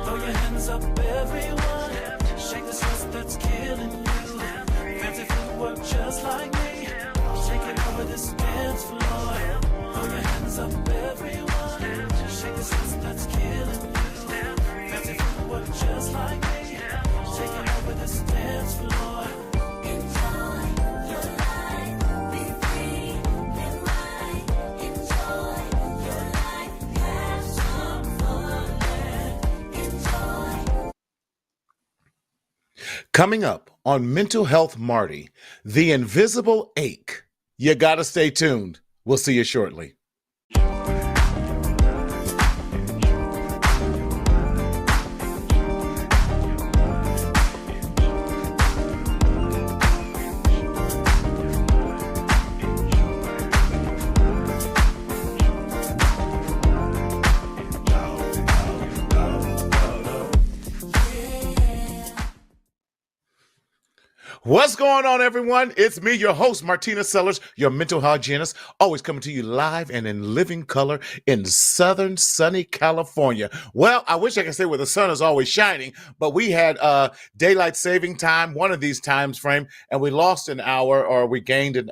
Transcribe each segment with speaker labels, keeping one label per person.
Speaker 1: Throw your hands up, everyone. Shake the stress that's killing you. Fancy footwork just like me. Shaking over this dance floor. Throw your hands up, everyone. Shake the stress that's killing you. Fancy footwork just like me. Shaking over this dance floor.
Speaker 2: Enjoy your life, be free and light. Enjoy your life, have some fun and enjoy.
Speaker 3: Coming up on Mental Health Marty, the invisible ache. You gotta stay tuned. We'll see you shortly. What's going on, everyone? It's me, your host, Martina Sellers, your mental hygienist, always coming to you live and in living color in southern sunny California. Well, I wish I could say where the sun is always shining, but we had daylight saving time, one of these times frame, and we lost an hour, or we gained an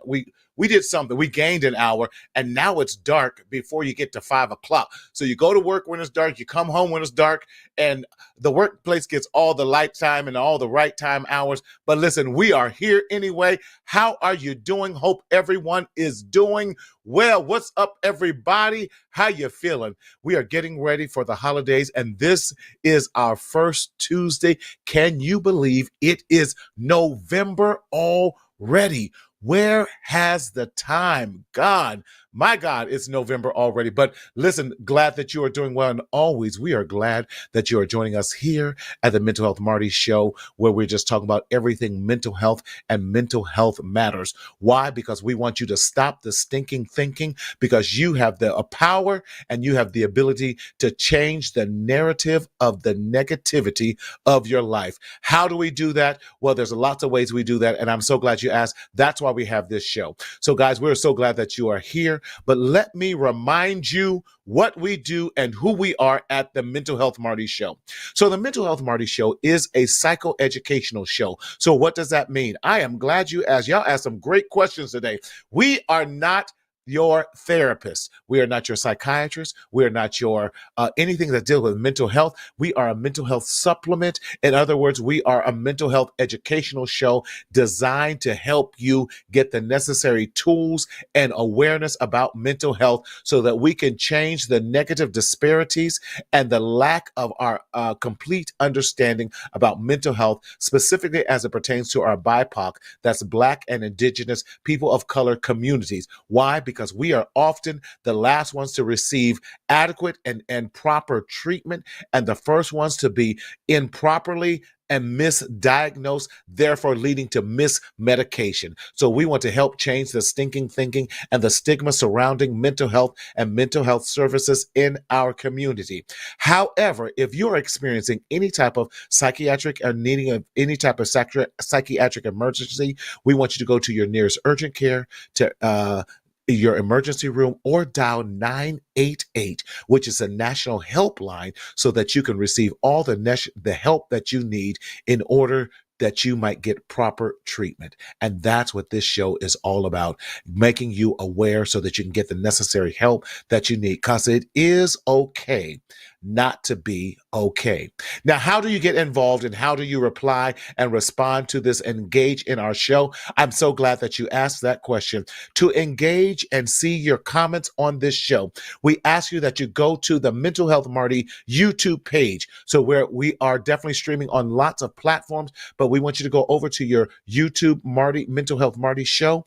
Speaker 3: we did something. We gained an hour, and now it's dark before you get to 5 o'clock. So you go to work when it's dark, you come home when it's dark, and the workplace gets all the light time and all the right time hours. But listen, we are here anyway. How are you doing? Hope everyone is doing well. What's up, everybody? How you feeling? We are getting ready for the holidays, and this is our first Tuesday. Can you believe it is November already? Where has the time gone? My God, it's November already. But listen, glad that you are doing well. And always, we are glad that you are joining us here at the Mental Health Marty Show, where we're just talking about everything mental health and mental health matters. Why? Because we want you to stop the stinking thinking, because you have the power and you have the ability to change the narrative of the negativity of your life. How do we do that? Well, there's lots of ways we do that. And I'm so glad you asked. That's why we have this show. So guys, we're so glad that you are here. But let me remind you what we do and who we are at the Mental Health Marty Show. So the Mental Health Marty Show is a psychoeducational show. So what does that mean? I am glad you asked. Y'all asked some great questions today. We are not your therapist. We are not your psychiatrist. We are not your anything that deals with mental health. We are a mental health supplement. In other words, we are a mental health educational show designed to help you get the necessary tools and awareness about mental health so that we can change the negative disparities and the lack of our complete understanding about mental health, specifically as it pertains to our BIPOC, that's Black and Indigenous people of color communities. Why? Because we are often the last ones to receive adequate and proper treatment, and the first ones to be improperly and misdiagnosed, therefore leading to mismedication. So we want to help change the stinking thinking and the stigma surrounding mental health and mental health services in our community. However, if you're experiencing any type of psychiatric or needing of any type of psychiatric emergency, we want you to go to your nearest urgent care, to your emergency room, or dial 988, which is a national helpline, so that you can receive all the help that you need in order that you might get proper treatment. And that's what this show is all about, making you aware so that you can get the necessary help that you need, because it is okay not to be okay. Now, how do you get involved and how do you reply and respond to this? Engage in our show. I'm so glad that you asked that question. To engage and see your comments on this show, we ask you that you go to the Mental Health Marty YouTube page. So where we are definitely streaming on lots of platforms, but we want you to go over to your YouTube Marty Mental Health Marty show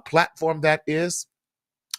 Speaker 3: platform that is,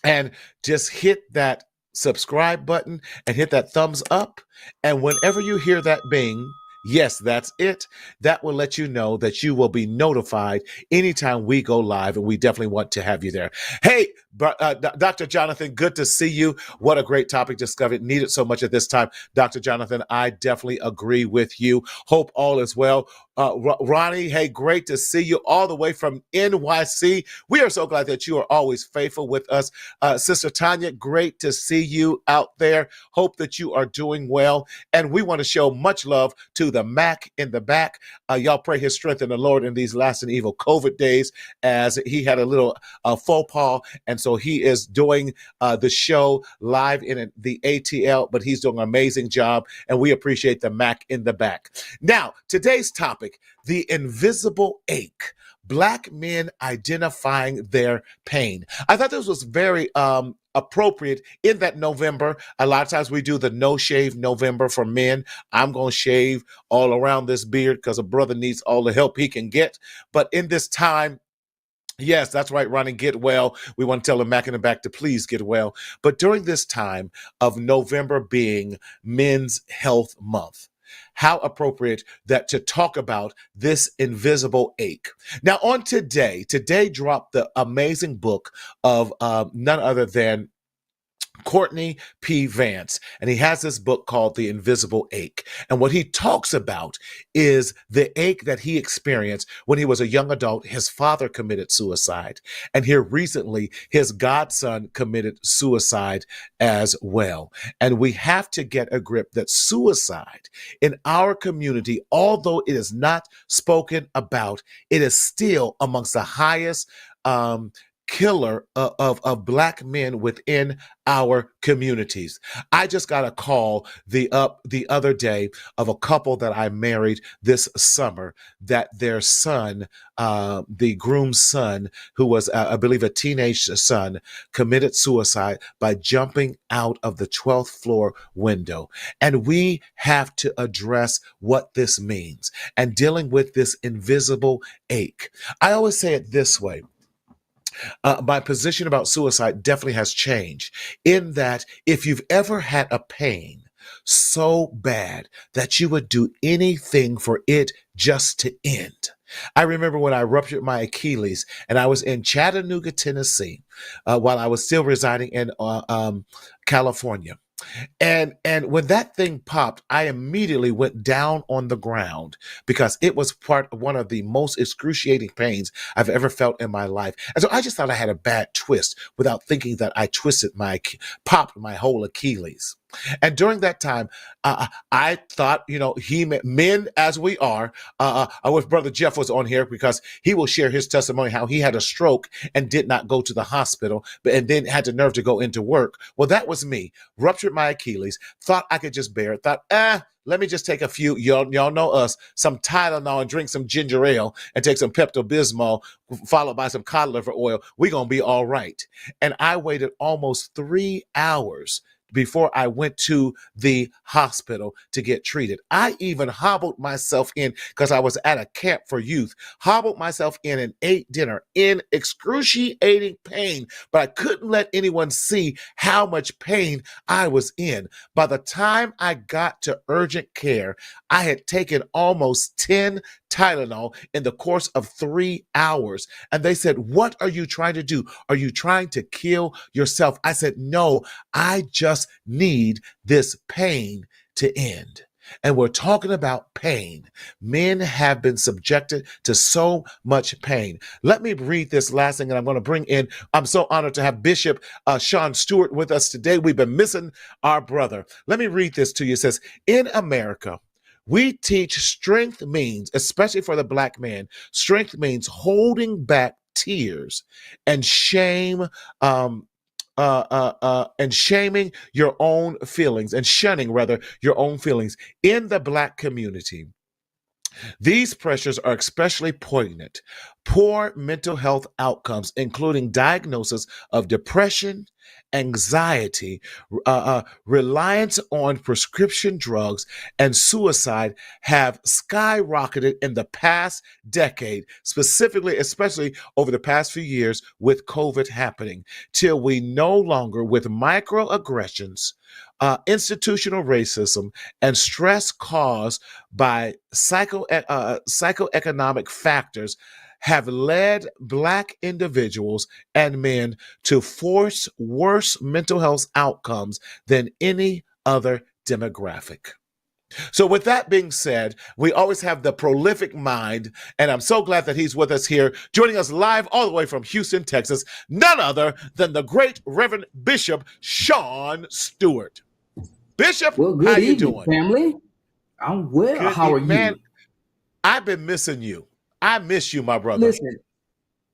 Speaker 3: and just hit that subscribe button and hit that thumbs up. And whenever you hear that bing, yes, that's it. That will let you know that you will be notified anytime we go live, and we definitely want to have you there. Hey, Dr. Jonathan, good to see you. What a great topic discovered. Needed so much at this time. Dr. Jonathan, I definitely agree with you. Hope all is well. Ronnie, hey, great to see you all the way from NYC. We are so glad that you are always faithful with us. Sister Tanya, great to see you out there. Hope that you are doing well. And we want to show much love to the Mac in the back. Y'all pray his strength in the Lord in these last and evil COVID days, as he had a little faux pas. And so he is doing the show live in the ATL, but he's doing an amazing job. And we appreciate the Mac in the back. Now, today's topic, the invisible ache. Black men identifying their pain. I thought this was very appropriate in that November. A lot of times we do the no shave November for men. I'm going to shave all around this beard because a brother needs all the help he can get. But in this time, yes, that's right, Ronnie, get well. We want to tell the Mac in the back to please get well. But during this time of November being Men's Health Month, how appropriate that to talk about this invisible ache. Now, on today dropped the amazing book of none other than Courtney P. Vance, and he has this book called The Invisible Ache. And what he talks about is the ache that he experienced when he was a young adult. His father committed suicide, and here recently, his godson committed suicide as well. And we have to get a grip that suicide in our community, although it is not spoken about, it is still amongst the highest killer of Black men within our communities. I just got a call the other day of a couple that I married this summer, that their son, the groom's son, who was I believe a teenage son, committed suicide by jumping out of the 12th floor window. And we have to address what this means and dealing with this invisible ache. I always say it this way. My position about suicide definitely has changed, in that if you've ever had a pain so bad that you would do anything for it just to end. I remember when I ruptured my Achilles and I was in Chattanooga, Tennessee, while I was still residing in California. And when that thing popped, I immediately went down on the ground because it was one of the most excruciating pains I've ever felt in my life. And so I just thought I had a bad twist without thinking that I popped my whole Achilles. And during that time, I thought, men as we are, I wish Brother Jeff was on here because he will share his testimony, how he had a stroke and did not go to the hospital, and then had the nerve to go into work. Well, that was me. Ruptured my Achilles, thought I could just bear it, thought, let me just take a few, y'all know us, some Tylenol and drink some ginger ale and take some Pepto-Bismol followed by some cod liver oil. We're going to be all right. And I waited almost 3 hours before I went to the hospital to get treated. I even hobbled myself in, because I was at a camp for youth, hobbled myself in and ate dinner in excruciating pain, but I couldn't let anyone see how much pain I was in. By the time I got to urgent care, I had taken almost 10 Tylenol in the course of 3 hours. And they said, "What are you trying to do? Are you trying to kill yourself?" I said, "No, I just need this pain to end." And we're talking about pain. Men have been subjected to so much pain. Let me read this last thing, and I'm going to bring in, I'm so honored to have Bishop Sean Stewart with us today. We've been missing our brother. Let me read this to you. It says, in America, we teach strength means, especially for the Black man, strength means holding back tears and shame and shaming your own feelings and shunning rather your own feelings in the Black community. These pressures are especially poignant. Poor mental health outcomes, including diagnosis of depression, anxiety, reliance on prescription drugs, and suicide, have skyrocketed in the past decade, specifically, especially over the past few years with COVID happening, till we no longer, with microaggressions, institutional racism, and stress caused by psychoeconomic factors, have led Black individuals and men to force worse mental health outcomes than any other demographic. So, with that being said, we always have the prolific mind, and I'm so glad that he's with us here, joining us live all the way from Houston, Texas, none other than the great Reverend Bishop Sean Stewart. Bishop,
Speaker 4: Well,
Speaker 3: how
Speaker 4: good
Speaker 3: you
Speaker 4: evening,
Speaker 3: doing?
Speaker 4: family. I'm well.
Speaker 3: Good
Speaker 4: How are
Speaker 3: man.
Speaker 4: you?
Speaker 3: I've been missing you. I miss you, my brother.
Speaker 4: Listen,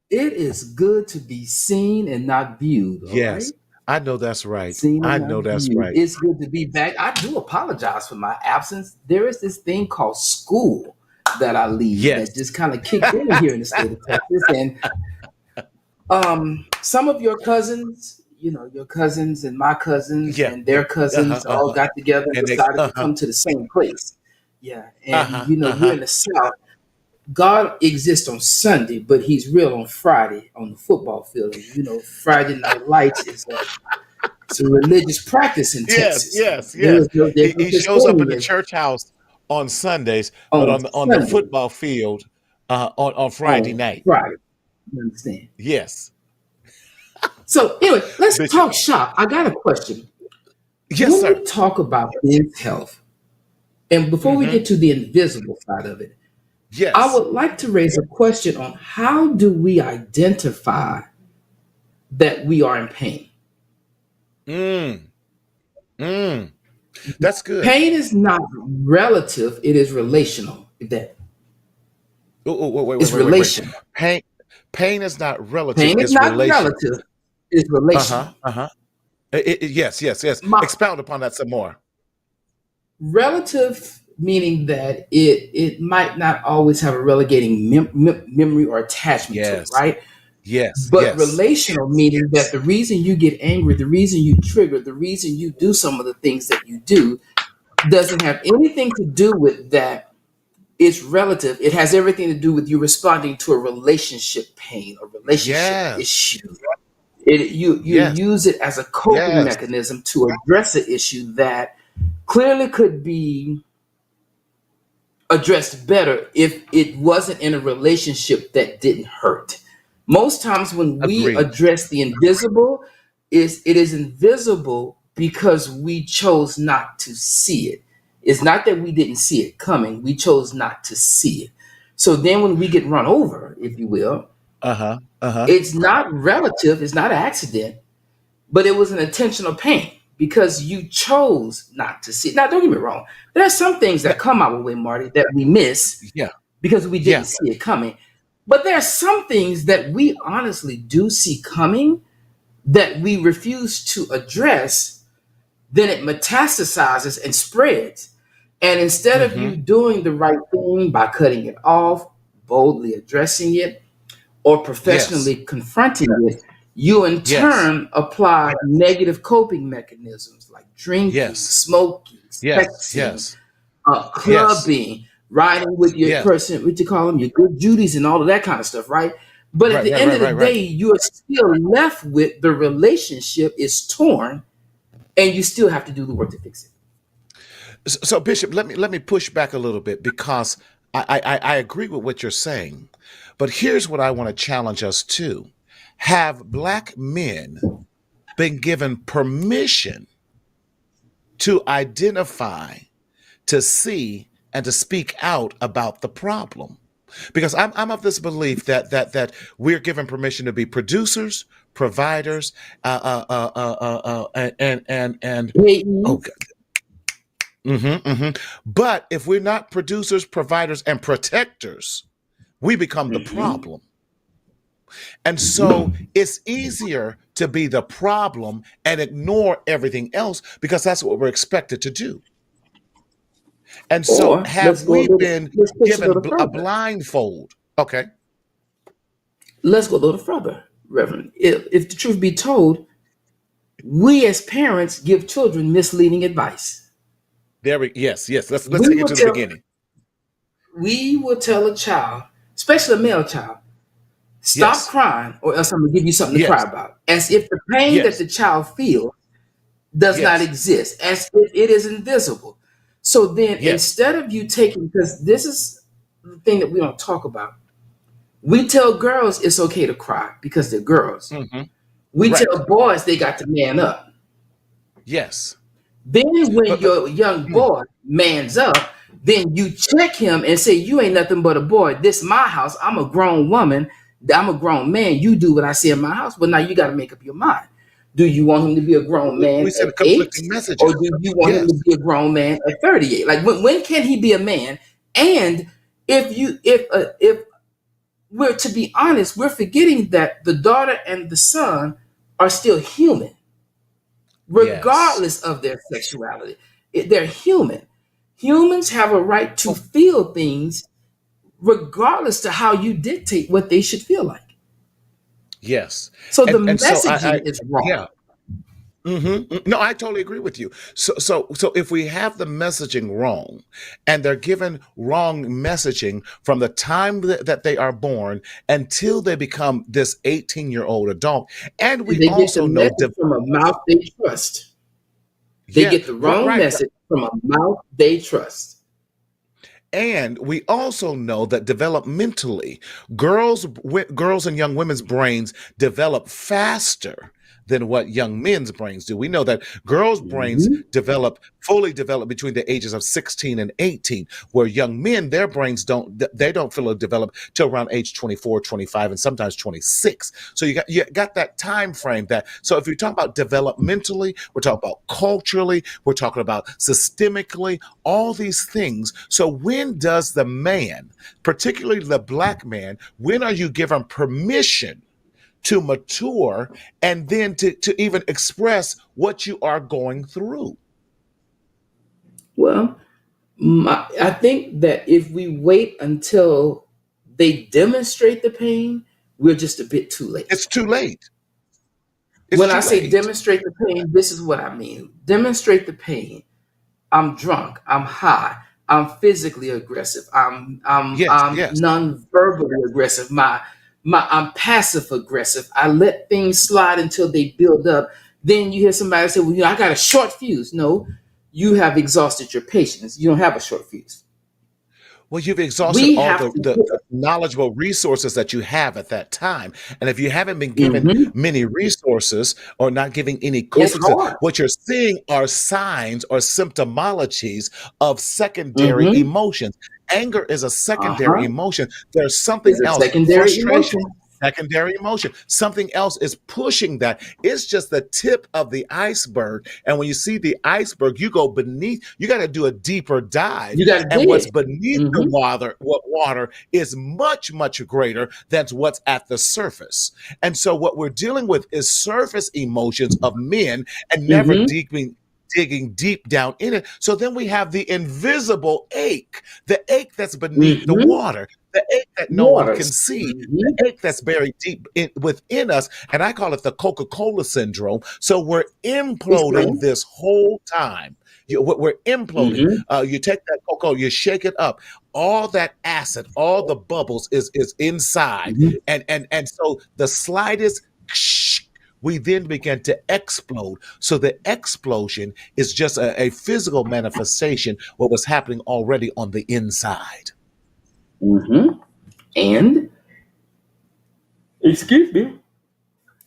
Speaker 4: it is good to be seen and not viewed, all
Speaker 3: Yes,
Speaker 4: right?
Speaker 3: I know that's right.
Speaker 4: Seen
Speaker 3: I
Speaker 4: and
Speaker 3: know
Speaker 4: not
Speaker 3: that's
Speaker 4: viewed.
Speaker 3: right.
Speaker 4: It's good to be back. I do apologize for my absence. There is this thing called school that I lead
Speaker 3: Yes.
Speaker 4: that just kind of kicked in here in the state of Texas. And some of your cousins, your cousins and my cousins
Speaker 3: Yeah.
Speaker 4: and their cousins all
Speaker 3: Uh-huh.
Speaker 4: got together and
Speaker 3: And they,
Speaker 4: decided to
Speaker 3: uh-huh,
Speaker 4: come to the same place. Yeah. And,
Speaker 3: uh-huh,
Speaker 4: we're
Speaker 3: uh-huh.
Speaker 4: in the South. God exists on Sunday, but he's real on Friday on the football field. And, Friday Night Lights is it's a religious practice in
Speaker 3: Yes,
Speaker 4: Texas.
Speaker 3: yes,
Speaker 4: There's
Speaker 3: yes.
Speaker 4: no, there's no
Speaker 3: He
Speaker 4: such
Speaker 3: shows up in
Speaker 4: thing
Speaker 3: the
Speaker 4: as
Speaker 3: church house on Sundays, but
Speaker 4: on
Speaker 3: on the
Speaker 4: Sunday,
Speaker 3: football field on Friday
Speaker 4: on
Speaker 3: night.
Speaker 4: Friday. You understand?
Speaker 3: Yes.
Speaker 4: So anyway, let's
Speaker 3: Bishop.
Speaker 4: talk shop. I got a question.
Speaker 3: Yes,
Speaker 4: When
Speaker 3: sir.
Speaker 4: we talk about men's health, and before we
Speaker 3: Mm-hmm.
Speaker 4: get to the invisible side of it, I
Speaker 3: Yes.
Speaker 4: would like to raise a question on how do we identify that we are in pain?
Speaker 3: Mm. Mm. That's good.
Speaker 4: Pain is not relative, it is relational. That
Speaker 3: Oh, wait,
Speaker 4: it's
Speaker 3: wait, wait, wait.
Speaker 4: relational.
Speaker 3: Pain is not relative,
Speaker 4: Pain is
Speaker 3: it's
Speaker 4: not
Speaker 3: relational.
Speaker 4: relative, it's relational.
Speaker 3: Uh-huh. Uh-huh. Yes, yes, yes.
Speaker 4: My
Speaker 3: Expound upon that some more.
Speaker 4: relative meaning that it might not always have a relegating memory or attachment to it,
Speaker 3: Yes,
Speaker 4: right?
Speaker 3: yes,
Speaker 4: But
Speaker 3: yes.
Speaker 4: relational meaning that the reason you get angry, the reason you trigger, the reason you do some of the things that you do doesn't have anything to do with that. It's relative. It has everything to do with you responding to a relationship pain, a relationship
Speaker 3: Yes,
Speaker 4: issue. You
Speaker 3: yes,
Speaker 4: use it as a coping
Speaker 3: yes.
Speaker 4: mechanism to address an issue that clearly could be addressed better if it wasn't in a relationship that didn't hurt. Most times when we
Speaker 3: Agreed.
Speaker 4: address the invisible, it is invisible because we chose not to see it. It's not that we didn't see it coming, we chose not to see it. So then when we get run over, if you will,
Speaker 3: Uh-huh. Uh-huh.
Speaker 4: it's not relative, it's not an accident, but it was an intentional pain because you chose not to see it. Now, don't get me wrong. There are some things that come our way, Marty, that we miss
Speaker 3: Yeah,
Speaker 4: because we
Speaker 3: yeah.
Speaker 4: didn't see it coming. But there are some things that we honestly do see coming that we refuse to address, then it metastasizes and spreads. And instead of
Speaker 3: Mm-hmm.
Speaker 4: you doing the right thing by cutting it off, boldly addressing it, or
Speaker 3: Yes,
Speaker 4: professionally confronting it, you in
Speaker 3: yes,
Speaker 4: turn apply negative coping mechanisms like drinking,
Speaker 3: yes,
Speaker 4: smoking,
Speaker 3: yes,
Speaker 4: sexing,
Speaker 3: yes, yes,
Speaker 4: clubbing, riding with your
Speaker 3: yes.
Speaker 4: person, what you call them, your good Judies and all of that kind of stuff, right? But at
Speaker 3: Right,
Speaker 4: the
Speaker 3: right,
Speaker 4: end
Speaker 3: right,
Speaker 4: of the
Speaker 3: right, right.
Speaker 4: day, you're still left with the relationship is torn and you still have to do the work to fix it.
Speaker 3: So, Bishop, let me push back a little bit because I agree with what you're saying, but here's what I want to challenge us to: have Black men been given permission to identify, to see, and to speak out about the problem? Because I'm of this belief that we're given permission to be producers, providers, and
Speaker 4: Hey,
Speaker 3: oh,
Speaker 4: Eve,
Speaker 3: but if we're not producers, providers, and protectors, we become the problem. And so it's easier to be the problem and ignore everything else because that's what we're expected to do. And so,
Speaker 4: Or
Speaker 3: have we been
Speaker 4: let's push it a
Speaker 3: given
Speaker 4: little
Speaker 3: a
Speaker 4: further.
Speaker 3: blindfold? Okay.
Speaker 4: Let's go a little further, Reverend. If the truth be told, we as parents give children misleading advice.
Speaker 3: There we yes. Let's
Speaker 4: We
Speaker 3: take it
Speaker 4: will
Speaker 3: to the
Speaker 4: tell
Speaker 3: beginning.
Speaker 4: we will tell a child, especially a male child, stop
Speaker 3: Yes.
Speaker 4: crying, or else I'm gonna give you something to cry
Speaker 3: Yes.
Speaker 4: about. As if the pain that
Speaker 3: Yes.
Speaker 4: the child feels does not
Speaker 3: Yes.
Speaker 4: exist, as if it is invisible. So then
Speaker 3: Yes.
Speaker 4: instead of you taking, because this is the thing that we don't talk about, we tell girls it's okay to cry because they're girls.
Speaker 3: Hmm.
Speaker 4: We
Speaker 3: Right.
Speaker 4: tell boys they got to man up.
Speaker 3: Yes.
Speaker 4: Then when
Speaker 3: But
Speaker 4: your young
Speaker 3: mm,
Speaker 4: boy mans up, then you check him and say, you ain't nothing but a boy. This my house. I'm a grown woman. I'm a grown man. You do what I say in my house. But now you got to make up your mind. Do you want him to be a grown man
Speaker 3: we send
Speaker 4: at 8?
Speaker 3: conflicting
Speaker 4: Or
Speaker 3: messages.
Speaker 4: do you want him
Speaker 3: Yes.
Speaker 4: to be a grown man at 38? Like when can he be a man? And if we're to be honest, we're forgetting that the daughter and the son are still human
Speaker 3: Yes.
Speaker 4: regardless of their sexuality. They're human. Humans have a right to feel things regardless to how you dictate what they should feel like.
Speaker 3: Yes.
Speaker 4: So the
Speaker 3: And so
Speaker 4: messaging
Speaker 3: I
Speaker 4: is
Speaker 3: yeah.
Speaker 4: wrong.
Speaker 3: No, I totally agree with you. So if we have the messaging wrong and they're given wrong messaging from the time that they are born until they become this 18-year-old adult, and
Speaker 4: And
Speaker 3: we
Speaker 4: they get the
Speaker 3: also know,
Speaker 4: message from a mouth they trust. They
Speaker 3: yeah,
Speaker 4: get the wrong
Speaker 3: right.
Speaker 4: message from a mouth they trust.
Speaker 3: And we also know that developmentally, girls and young women's brains develop faster than what young men's brains do. We know that girls' brains
Speaker 4: Mhm.
Speaker 3: fully develop between the ages of 16 and 18, where young men, their brains don't fully develop till around age 24, 25, and sometimes 26. So you got that time frame that. So if you talk about developmentally, we're talking about culturally, we're talking about systemically, all these things. So when does the man, particularly the black man, when are you given permission to mature and then to even express what you are going through?
Speaker 4: Well, I think that if we wait until they demonstrate the pain, we're just a bit too late.
Speaker 3: It's too late. It's
Speaker 4: When I
Speaker 3: too
Speaker 4: say
Speaker 3: late.
Speaker 4: demonstrate the pain, this is what I mean. Demonstrate the pain. I'm drunk. I'm high. I'm physically aggressive.
Speaker 3: Yes,
Speaker 4: I'm
Speaker 3: yes.
Speaker 4: non-verbally aggressive. I'm passive aggressive. I let things slide until they build up. Then you hear somebody say, "Well, I got a short fuse." No, you have exhausted your patience. You don't have a short fuse.
Speaker 3: Well, you've exhausted
Speaker 4: We
Speaker 3: all
Speaker 4: have
Speaker 3: the,
Speaker 4: to
Speaker 3: the,
Speaker 4: get.
Speaker 3: the knowledgeable resources that you have at that time. And if you haven't been given
Speaker 4: Mhm.
Speaker 3: many resources or not giving any
Speaker 4: It's
Speaker 3: coping,
Speaker 4: hard.
Speaker 3: what you're seeing are signs or symptomologies of secondary
Speaker 4: Hmm.
Speaker 3: emotions. Anger is a secondary
Speaker 4: Uh-huh.
Speaker 3: emotion. There's something
Speaker 4: It's a
Speaker 3: else.
Speaker 4: secondary
Speaker 3: Frustration.
Speaker 4: emotion.
Speaker 3: Secondary emotion. Something else is pushing that. It's just the tip of the iceberg. And when you see the iceberg, you go beneath, you got to do a deeper dive.
Speaker 4: You got to
Speaker 3: And what's
Speaker 4: dig.
Speaker 3: beneath the
Speaker 4: Hmm.
Speaker 3: water is much, much greater than what's at the surface. And so what we're dealing with is surface emotions of men and never
Speaker 4: Hmm.
Speaker 3: digging deep down in it. So then we have the invisible ache, the ache that's beneath the
Speaker 4: Hmm.
Speaker 3: water, the ache that no one can
Speaker 4: Waters.
Speaker 3: see,
Speaker 4: Hmm.
Speaker 3: the ache that's buried deep within us. And I call it the Coca-Cola syndrome. So we're imploding
Speaker 4: Explain.
Speaker 3: this whole time. We're imploding.
Speaker 4: Hmm.
Speaker 3: You take that cocoa, you shake it up. All that acid, all the bubbles is inside,
Speaker 4: Hmm.
Speaker 3: and so the slightest we then begin to explode. So the explosion is just a physical manifestation what was happening already on the inside.
Speaker 4: Hmm. And excuse me.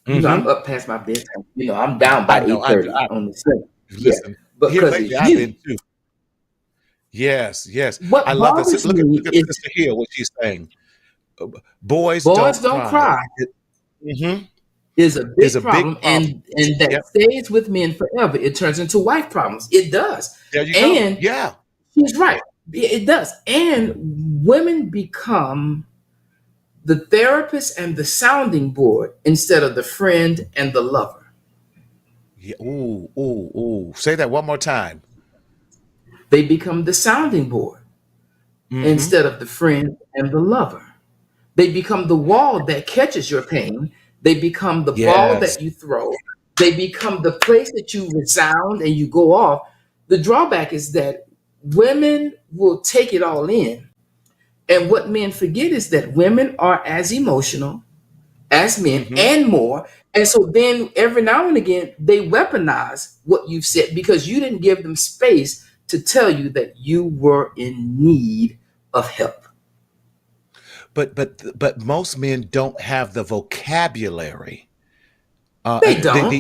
Speaker 4: I'm
Speaker 3: Hmm.
Speaker 4: up past my bedtime. I'm down
Speaker 3: I
Speaker 4: by
Speaker 3: know.
Speaker 4: 8:30 on the 7th. Yeah,
Speaker 3: Listen here
Speaker 4: because of
Speaker 3: lately. I've been
Speaker 4: you.
Speaker 3: too. Yes, yes. I
Speaker 4: What
Speaker 3: love this.
Speaker 4: bothers
Speaker 3: Look at
Speaker 4: me
Speaker 3: look at
Speaker 4: is
Speaker 3: Sister Hill. What she's saying. Boys
Speaker 4: boys
Speaker 3: don't
Speaker 4: don't
Speaker 3: cry.
Speaker 4: cry
Speaker 3: Mhm.
Speaker 4: is a
Speaker 3: Is
Speaker 4: big
Speaker 3: a big
Speaker 4: problem,
Speaker 3: problem.
Speaker 4: and that
Speaker 3: Yep.
Speaker 4: stays with men forever. It turns into wife problems. It does.
Speaker 3: There you go.
Speaker 4: And
Speaker 3: Yeah.
Speaker 4: she's right. It does. And women become the therapist and the sounding board instead of the friend and the lover.
Speaker 3: Yeah. Ooh, ooh, ooh. Say that one more time.
Speaker 4: They become the sounding board
Speaker 3: Mm-hmm.
Speaker 4: instead of the friend and the lover. They become the wall that catches your pain. They become the ball
Speaker 3: Yes.
Speaker 4: that you throw. They become the place that you resound and you go off. The drawback is that women will take it all in. And what men forget is that women are as emotional as men
Speaker 3: Mm-hmm.
Speaker 4: and more. And so then every now and again, they weaponize what you've said because you didn't give them space to tell you that you were in need of help.
Speaker 3: But most men don't have the vocabulary,
Speaker 4: They don't, but
Speaker 3: the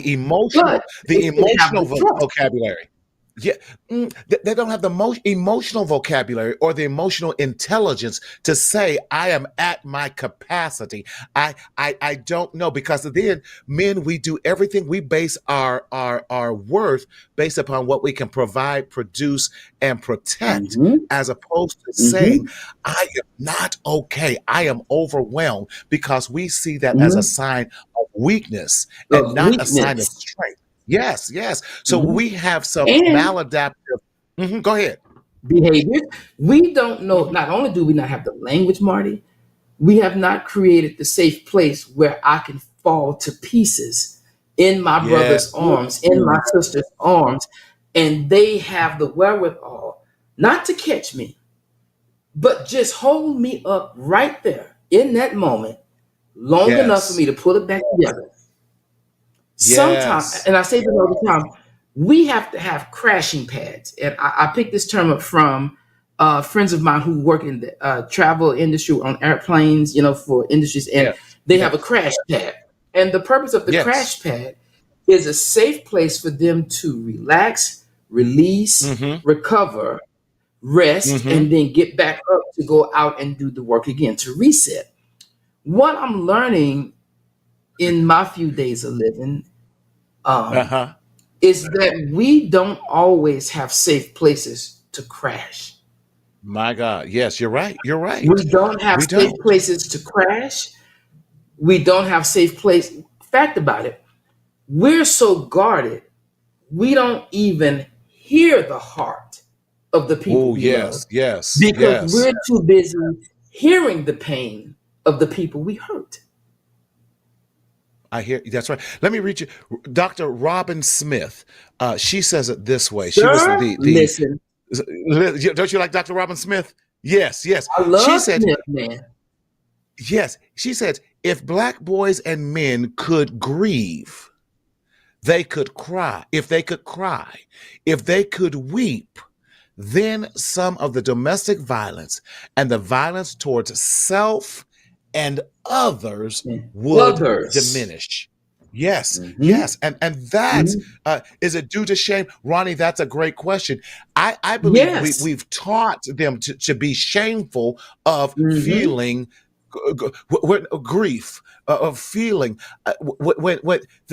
Speaker 4: they can have
Speaker 3: emotional
Speaker 4: the trust.
Speaker 3: vocabulary. Yeah, they don't have the most emotional vocabulary or the emotional intelligence to say, "I am at my capacity." I don't know because then men we do everything we base our worth based upon what we can provide, produce, and protect,
Speaker 4: Mhm,
Speaker 3: as opposed to saying,
Speaker 4: mhm,
Speaker 3: "I am not okay. I am overwhelmed," because we see that as a
Speaker 4: mhm.
Speaker 3: sign of weakness and
Speaker 4: Of
Speaker 3: not a sign of
Speaker 4: weakness.
Speaker 3: strength. Yes, yes. So
Speaker 4: Mhm.
Speaker 3: we have some
Speaker 4: And
Speaker 3: maladaptive. Mhm, go ahead.
Speaker 4: behaviors. We don't know,
Speaker 3: Mhm.
Speaker 4: not only do we not have the language, Marty, we have not created the safe place where I can fall to pieces in my
Speaker 3: Yeah.
Speaker 4: brother's arms, in my sister's arms, and they have the wherewithal not to catch me, but just hold me up right there in that moment long enough for
Speaker 3: Yes.
Speaker 4: me to pull it back together. Sometimes,
Speaker 3: Yes.
Speaker 4: and I say this all the time, we have to have crashing pads. And I picked this term up from friends of mine who work in the travel industry on airplanes, for industries, and
Speaker 3: Yes.
Speaker 4: they have a
Speaker 3: Yes.
Speaker 4: crash pad. And the purpose of the
Speaker 3: Yes.
Speaker 4: crash pad is a safe place for them to relax, release,
Speaker 3: Mhm.
Speaker 4: recover, rest,
Speaker 3: Mhm.
Speaker 4: and then get back up to go out and do the work again to reset. What I'm learning in my few days of living, um,
Speaker 3: Uh-huh.
Speaker 4: is that we don't always have safe places to crash.
Speaker 3: My God. Yes, you're right. You're right.
Speaker 4: We don't have
Speaker 3: We
Speaker 4: safe
Speaker 3: don't.
Speaker 4: places to crash. We don't have safe place. Fact about it, we're so guarded, we don't even hear the heart of the people
Speaker 3: Oh,
Speaker 4: we love
Speaker 3: yes. Yes.
Speaker 4: because
Speaker 3: Yes.
Speaker 4: we're too busy hearing the pain of the people we hurt.
Speaker 3: I hear that's right. Let me read you Dr. Robin Smith. She says it this way. She was
Speaker 4: Sir,
Speaker 3: the
Speaker 4: listen,
Speaker 3: don't you like Dr. Robin Smith? Yes, yes.
Speaker 4: I
Speaker 3: She
Speaker 4: love
Speaker 3: said,
Speaker 4: Smith, man.
Speaker 3: yes. She said, if black boys and men could grieve, they could cry. If they could cry, if they could weep, then some of the domestic violence and the violence towards self and others
Speaker 4: And
Speaker 3: would
Speaker 4: others.
Speaker 3: diminish. Yes,
Speaker 4: Mhm,
Speaker 3: yes, and that's
Speaker 4: mhm.
Speaker 3: is it due to shame, Ronnie? That's a great question. I believe
Speaker 4: Yes.
Speaker 3: we've taught them to be shameful of
Speaker 4: Mhm.
Speaker 3: feeling grief, of feeling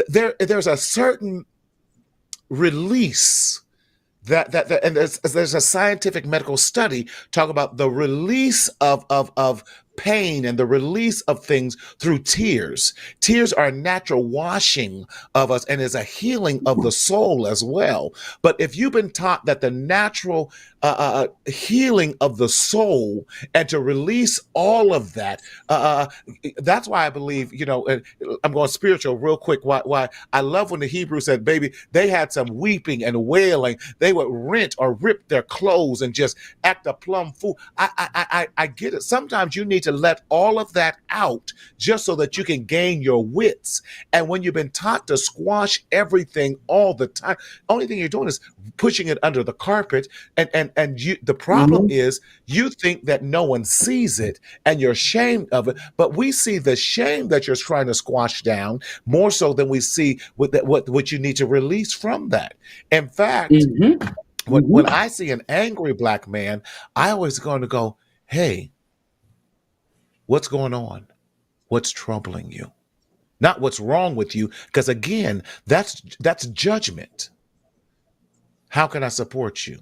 Speaker 3: there's a certain release that and there's a scientific medical study talk about the release of pain and the release of things through tears. Tears are a natural washing of us and is a healing of the soul as well. But if you've been taught that the natural healing of the soul and to release all of that, that's why I believe, I'm going spiritual real quick. Why I love when the Hebrew said, baby, they had some weeping and wailing. They would rent or rip their clothes and just act a plumb fool. I get it. Sometimes you need to let all of that out just so that you can gain your wits. And when you've been taught to squash everything all the time, only thing you're doing is pushing it under the carpet. And you, the problem
Speaker 4: Mhm.
Speaker 3: is you think that no one sees it and you're ashamed of it. But we see the shame that you're trying to squash down more so than we see what you need to release from that. In fact,
Speaker 4: Mhm.
Speaker 3: when
Speaker 4: Mhm.
Speaker 3: I see an angry black man, I always going to go, "Hey, what's going on? What's troubling you? Not what's wrong with you, because again, that's judgment. How can I support you?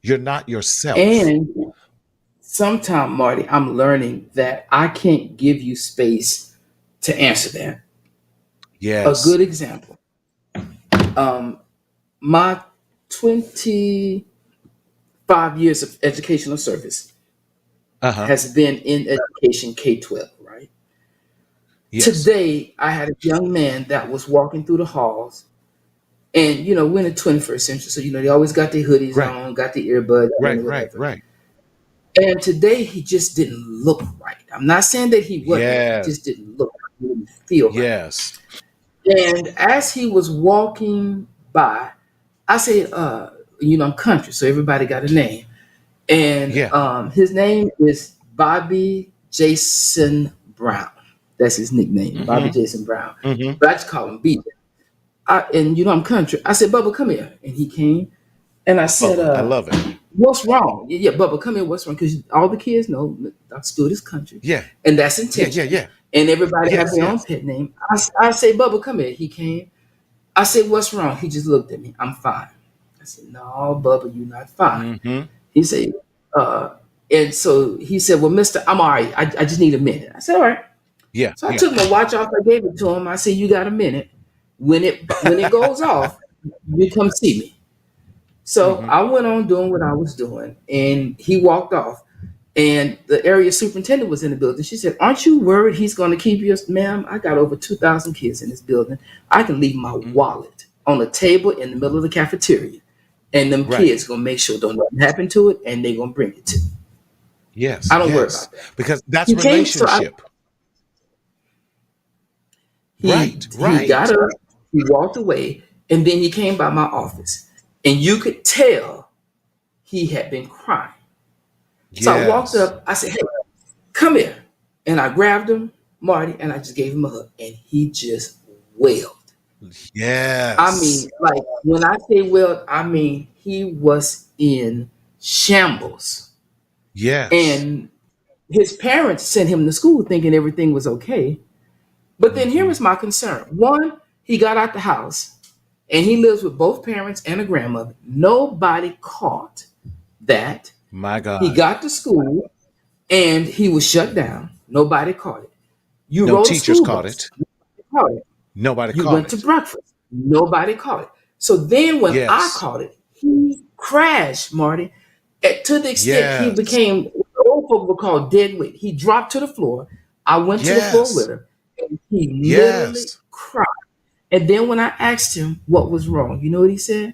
Speaker 3: You're not yourself."
Speaker 4: And sometime, Marty, I'm learning that I can't give you space to answer that. A
Speaker 3: Yes.
Speaker 4: good example. Um, my 25 years of educational service
Speaker 3: Uh-huh.
Speaker 4: has been in education K-12, right?
Speaker 3: Yes.
Speaker 4: Today, I had a young man that was walking through the halls, and we're in the 21st century, so they always got their hoodies
Speaker 3: Right.
Speaker 4: on, got the earbuds on,
Speaker 3: Right.
Speaker 4: or
Speaker 3: Right.
Speaker 4: whatever.
Speaker 3: Right.
Speaker 4: And today, he just didn't look right. I'm not saying that he wasn't right. He
Speaker 3: Yes.
Speaker 4: just didn't look right. He didn't feel right.
Speaker 3: Yes.
Speaker 4: And as he was walking by, I said, I'm country, so everybody got a name. And
Speaker 3: Yeah.
Speaker 4: his name is Bobby Jason Brown. That's his nickname, Bobby
Speaker 3: Mm-hmm.
Speaker 4: Jason Brown.
Speaker 3: Mm-hmm.
Speaker 4: But I just call him BJ. And I'm country. I said, Bubba, come here. And he came. And I said,
Speaker 3: Bubba. I love it.
Speaker 4: what's wrong? Yeah, Bubba, come here. What's wrong? Because all the kids know Dr. Stewart is country.
Speaker 3: Yeah.
Speaker 4: And that's
Speaker 3: Yeah.
Speaker 4: intentional.
Speaker 3: Yeah. Yeah.
Speaker 4: And everybody have
Speaker 3: Yes.
Speaker 4: their own
Speaker 3: Yes.
Speaker 4: pet name. I say, Bubba, come here. He came. I said, what's wrong? He just looked at me. I'm fine. I said, no, Bubba, you're not fine.
Speaker 3: Mm-hmm.
Speaker 4: He said, uh, and so he said, well, mister, I'm all right. I just need a minute. I said, all right.
Speaker 3: Yeah.
Speaker 4: So I
Speaker 3: Yeah.
Speaker 4: took my watch off. I gave it to him. I said, you got a minute. When it goes off, you come see me. So
Speaker 3: Mm-hmm.
Speaker 4: I went on doing what I was doing, and he walked off. And the area superintendent was in the building. She said, aren't you worried he's going to keep you? Ma'am, I got over 2,000 kids in this building. I can leave my
Speaker 3: Mm-hmm.
Speaker 4: wallet on a table in the middle of the cafeteria. And them
Speaker 3: Right.
Speaker 4: kids going to make sure don't nothing happen to it, and they're going to bring it to me.
Speaker 3: Yes.
Speaker 4: I don't worry
Speaker 3: Yes.
Speaker 4: about that.
Speaker 3: Because that's
Speaker 4: He came, so
Speaker 3: relationship. Right.
Speaker 4: he
Speaker 3: Right.
Speaker 4: got up, he walked away, and then he came by my office. And you could tell he had been crying. So I walked
Speaker 3: Yes.
Speaker 4: up, I said, hey, come here. And I grabbed him, Marty, and I just gave him a hug. And he just wailed. I
Speaker 3: Yes.
Speaker 4: mean, like when I say wailed, I mean he was in shambles.
Speaker 3: Yes.
Speaker 4: And his parents sent him to school thinking everything was okay. But then here
Speaker 3: Mm-hmm.
Speaker 4: was my concern. One, he got out the house and he lives with both parents and a grandmother. Nobody caught that.
Speaker 3: My
Speaker 4: He
Speaker 3: God.
Speaker 4: got to school and he was shut down. Nobody caught it. You
Speaker 3: No
Speaker 4: rode a
Speaker 3: teachers
Speaker 4: school
Speaker 3: caught
Speaker 4: bus.
Speaker 3: it.
Speaker 4: Nobody caught it.
Speaker 3: Nobody
Speaker 4: You
Speaker 3: caught
Speaker 4: went to
Speaker 3: it.
Speaker 4: breakfast. Nobody caught it. So then when I
Speaker 3: Yes.
Speaker 4: caught it, he crashed, Marty, to the extent he
Speaker 3: Yes.
Speaker 4: became what old folk would call dead weight. He dropped to the floor. I went to the floor with
Speaker 3: Yes.
Speaker 4: him, and he literally
Speaker 3: Yes.
Speaker 4: cried. And then when I asked him what was wrong, you know what he said?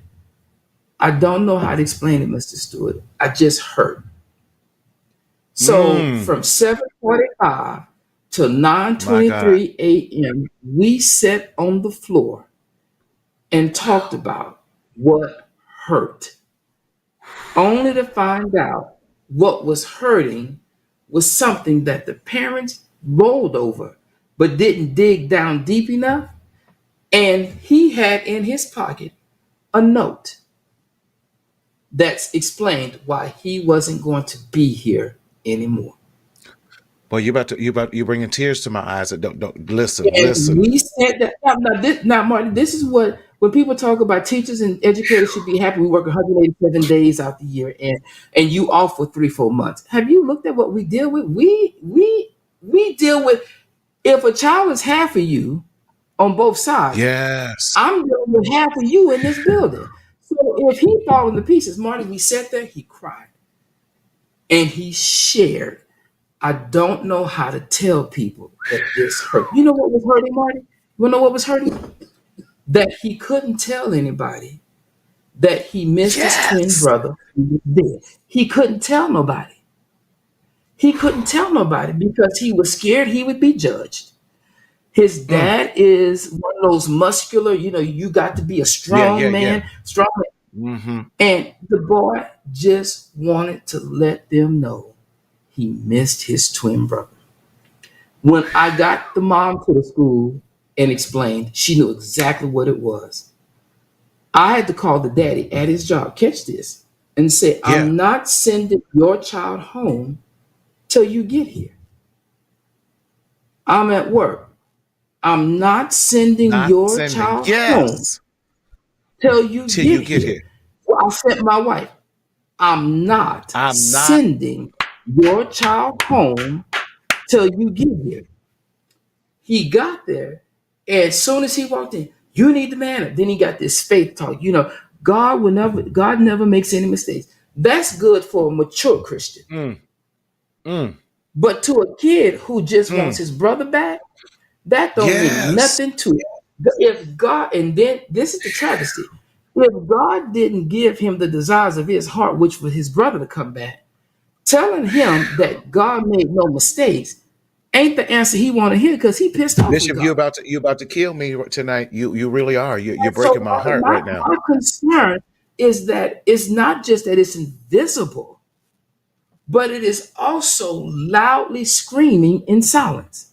Speaker 4: I don't know how to explain it, Mr. Stewart. I just hurt. So
Speaker 3: Mm.
Speaker 4: from 7:45 to
Speaker 3: My God.
Speaker 4: 9:23 a.m., we sat on the floor and talked about what hurt, only to find out what was hurting was something that the parents rolled over but didn't dig down deep enough. And he had in his pocket a note that explained why he wasn't going to be here anymore.
Speaker 3: Boy, you're bringing tears to my eyes. Don't listen.
Speaker 4: And
Speaker 3: Listen.
Speaker 4: we said that now, Martin, this is what when people talk about teachers and educators should be happy. We work 187 days out the year, and you off for 3-4 months. Have you looked at what we deal with? We deal with if a child is half of you on both sides.
Speaker 3: Yes.
Speaker 4: I'm dealing with half of you in this building. So if he falling to pieces, Marty, we sat there, he cried, and he shared. I don't know how to tell people that this hurt. You know what was hurting, Marty? You know what was hurting? That he couldn't tell anybody that he missed his twin
Speaker 3: Yes.
Speaker 4: brother who was dead. He couldn't tell nobody. He couldn't tell nobody because he was scared he would be judged. His
Speaker 3: Mm.
Speaker 4: dad is one of those muscular, you got to be a
Speaker 3: Yeah.
Speaker 4: strong
Speaker 3: Yeah. Yeah.
Speaker 4: man, strong man.
Speaker 3: Mm-hmm.
Speaker 4: And the boy just wanted to let them know he missed his twin brother. When I got the mom to the school and explained, she knew exactly what it was. I had to call the daddy at his job, catch this, and say,
Speaker 3: Yeah.
Speaker 4: I'm not sending your child home till you get here. I'm at work. I'm not sending
Speaker 3: Not
Speaker 4: your
Speaker 3: sending.
Speaker 4: child home
Speaker 3: Yes.
Speaker 4: till you
Speaker 3: Till you
Speaker 4: get
Speaker 3: get
Speaker 4: here.
Speaker 3: here.
Speaker 4: Well, I sent my wife. I'm not
Speaker 3: I'm not.
Speaker 4: sending your child home till you get here. He got there, and as soon as he walked in, you need the manna. Then he got this faith talk. God never makes any mistakes. That's good for a mature Christian.
Speaker 3: Mm, mm,
Speaker 4: But to a kid who just wants
Speaker 3: mm.
Speaker 4: his brother back, that don't mean
Speaker 3: Yes.
Speaker 4: nothing to it. If God, and then this is the travesty. If God didn't give him the desires of his heart, which was his brother to come back, telling him that God made no mistakes ain't the answer he want to hear because he pissed off with
Speaker 3: Bishop,
Speaker 4: God.
Speaker 3: you about to kill me tonight. You really are. You're
Speaker 4: And so
Speaker 3: breaking my heart
Speaker 4: my,
Speaker 3: right now.
Speaker 4: my concern is that it's not just that it's invisible, but it is also loudly screaming in silence.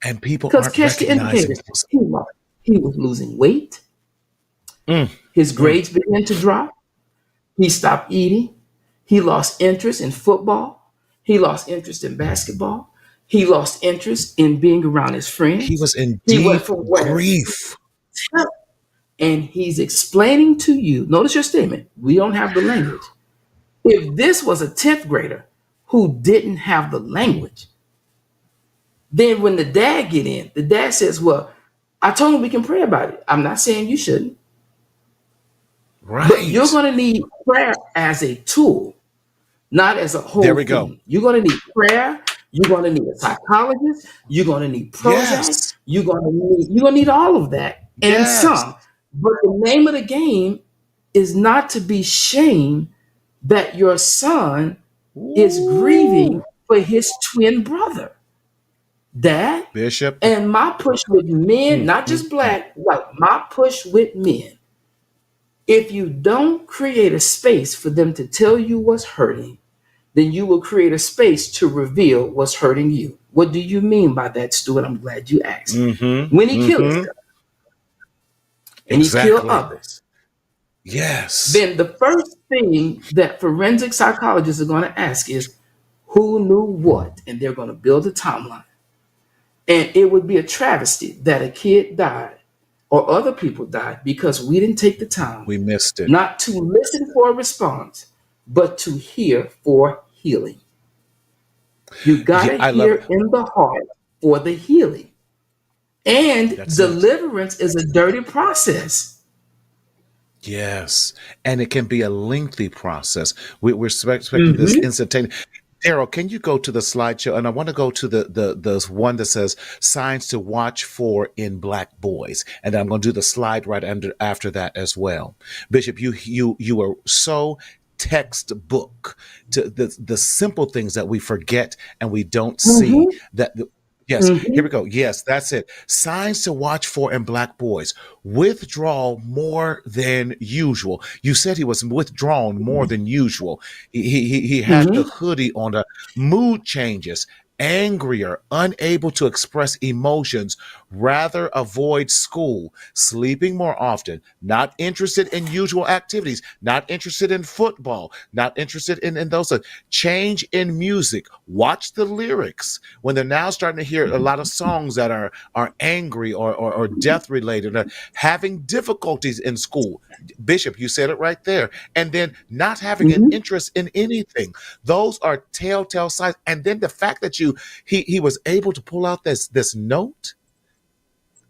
Speaker 3: And people
Speaker 4: Because
Speaker 3: aren't
Speaker 4: catch the
Speaker 3: recognizing
Speaker 4: indicators.
Speaker 3: those.
Speaker 4: He was losing weight.
Speaker 3: Mm,
Speaker 4: His
Speaker 3: mm.
Speaker 4: grades began to drop. He stopped eating. He lost interest in football. He lost interest in basketball. He lost interest in being around his
Speaker 3: He
Speaker 4: friends.
Speaker 3: was in
Speaker 4: He went
Speaker 3: deep
Speaker 4: from wearing,
Speaker 3: grief.
Speaker 4: and he's explaining to you. Notice your statement. We don't have the language. If this was a 10th grader who didn't have the language, then when the dad get in, the dad says, well, I told him we can pray about it. I'm not saying you shouldn't, but you're
Speaker 3: Right.
Speaker 4: going to need prayer as a tool, not as a
Speaker 3: There
Speaker 4: whole
Speaker 3: we go.
Speaker 4: thing. You're going to need prayer. You're going to need a psychologist. You're going to need Prozac.
Speaker 3: Yes.
Speaker 4: You're going to need all of that and
Speaker 3: Yes.
Speaker 4: some. But the name of the game is not to be shamed that your son is grieving
Speaker 3: Ooh.
Speaker 4: for his twin brother. Dad,
Speaker 3: Bishop.
Speaker 4: and my push with men,
Speaker 3: Mm,
Speaker 4: not
Speaker 3: mm,
Speaker 4: just
Speaker 3: mm.
Speaker 4: black, white, my push with men. If you don't create a space for them to tell you what's hurting, then you will create a space to reveal what's hurting you. What do you mean by that, Stuart? I'm glad you asked.
Speaker 3: Mm-hmm.
Speaker 4: When he killed
Speaker 3: Mm-hmm.
Speaker 4: himself and he killed
Speaker 3: Exactly.
Speaker 4: others,
Speaker 3: Yes.
Speaker 4: then the first thing that forensic psychologists are going to ask is who knew what? And they're going to build a timeline. And it would be a travesty that a kid died or other people died because we didn't take the time
Speaker 3: We missed it.
Speaker 4: not to listen for a response, but to hear for healing. You got
Speaker 3: Yeah,
Speaker 4: to
Speaker 3: I love
Speaker 4: hear
Speaker 3: it.
Speaker 4: in the heart for the healing. And
Speaker 3: That's it.
Speaker 4: deliverance is a dirty process.
Speaker 3: Yes. And it can be a lengthy process. We're expecting this
Speaker 4: Mhm.
Speaker 3: instantaneous. Daryl, can you go to the slideshow? And I want to go to the one that says signs to watch for in black boys. And I'm going to do the slide right after that as well. Bishop, you are so textbook to the simple things that we forget and we don't see
Speaker 4: Mhm.
Speaker 3: that. Yes, here
Speaker 4: Mhm.
Speaker 3: we go. Yes, that's it. Signs to watch for in black boys. Withdrawal more than usual. You said he was withdrawn more than usual. He had the
Speaker 4: Mhm.
Speaker 3: hoodie on. The mood changes, angrier, unable to express emotions, rather avoid school, sleeping more often, not interested in usual activities, not interested in football, not interested in those things. Change in music. Watch the lyrics when they're now starting to hear a lot of songs that are angry or death related, or having difficulties in school. Bishop, you said it right there. And then not having an
Speaker 4: Mhm.
Speaker 3: interest in anything. Those are telltale signs. And then the fact that he was able to pull out this note,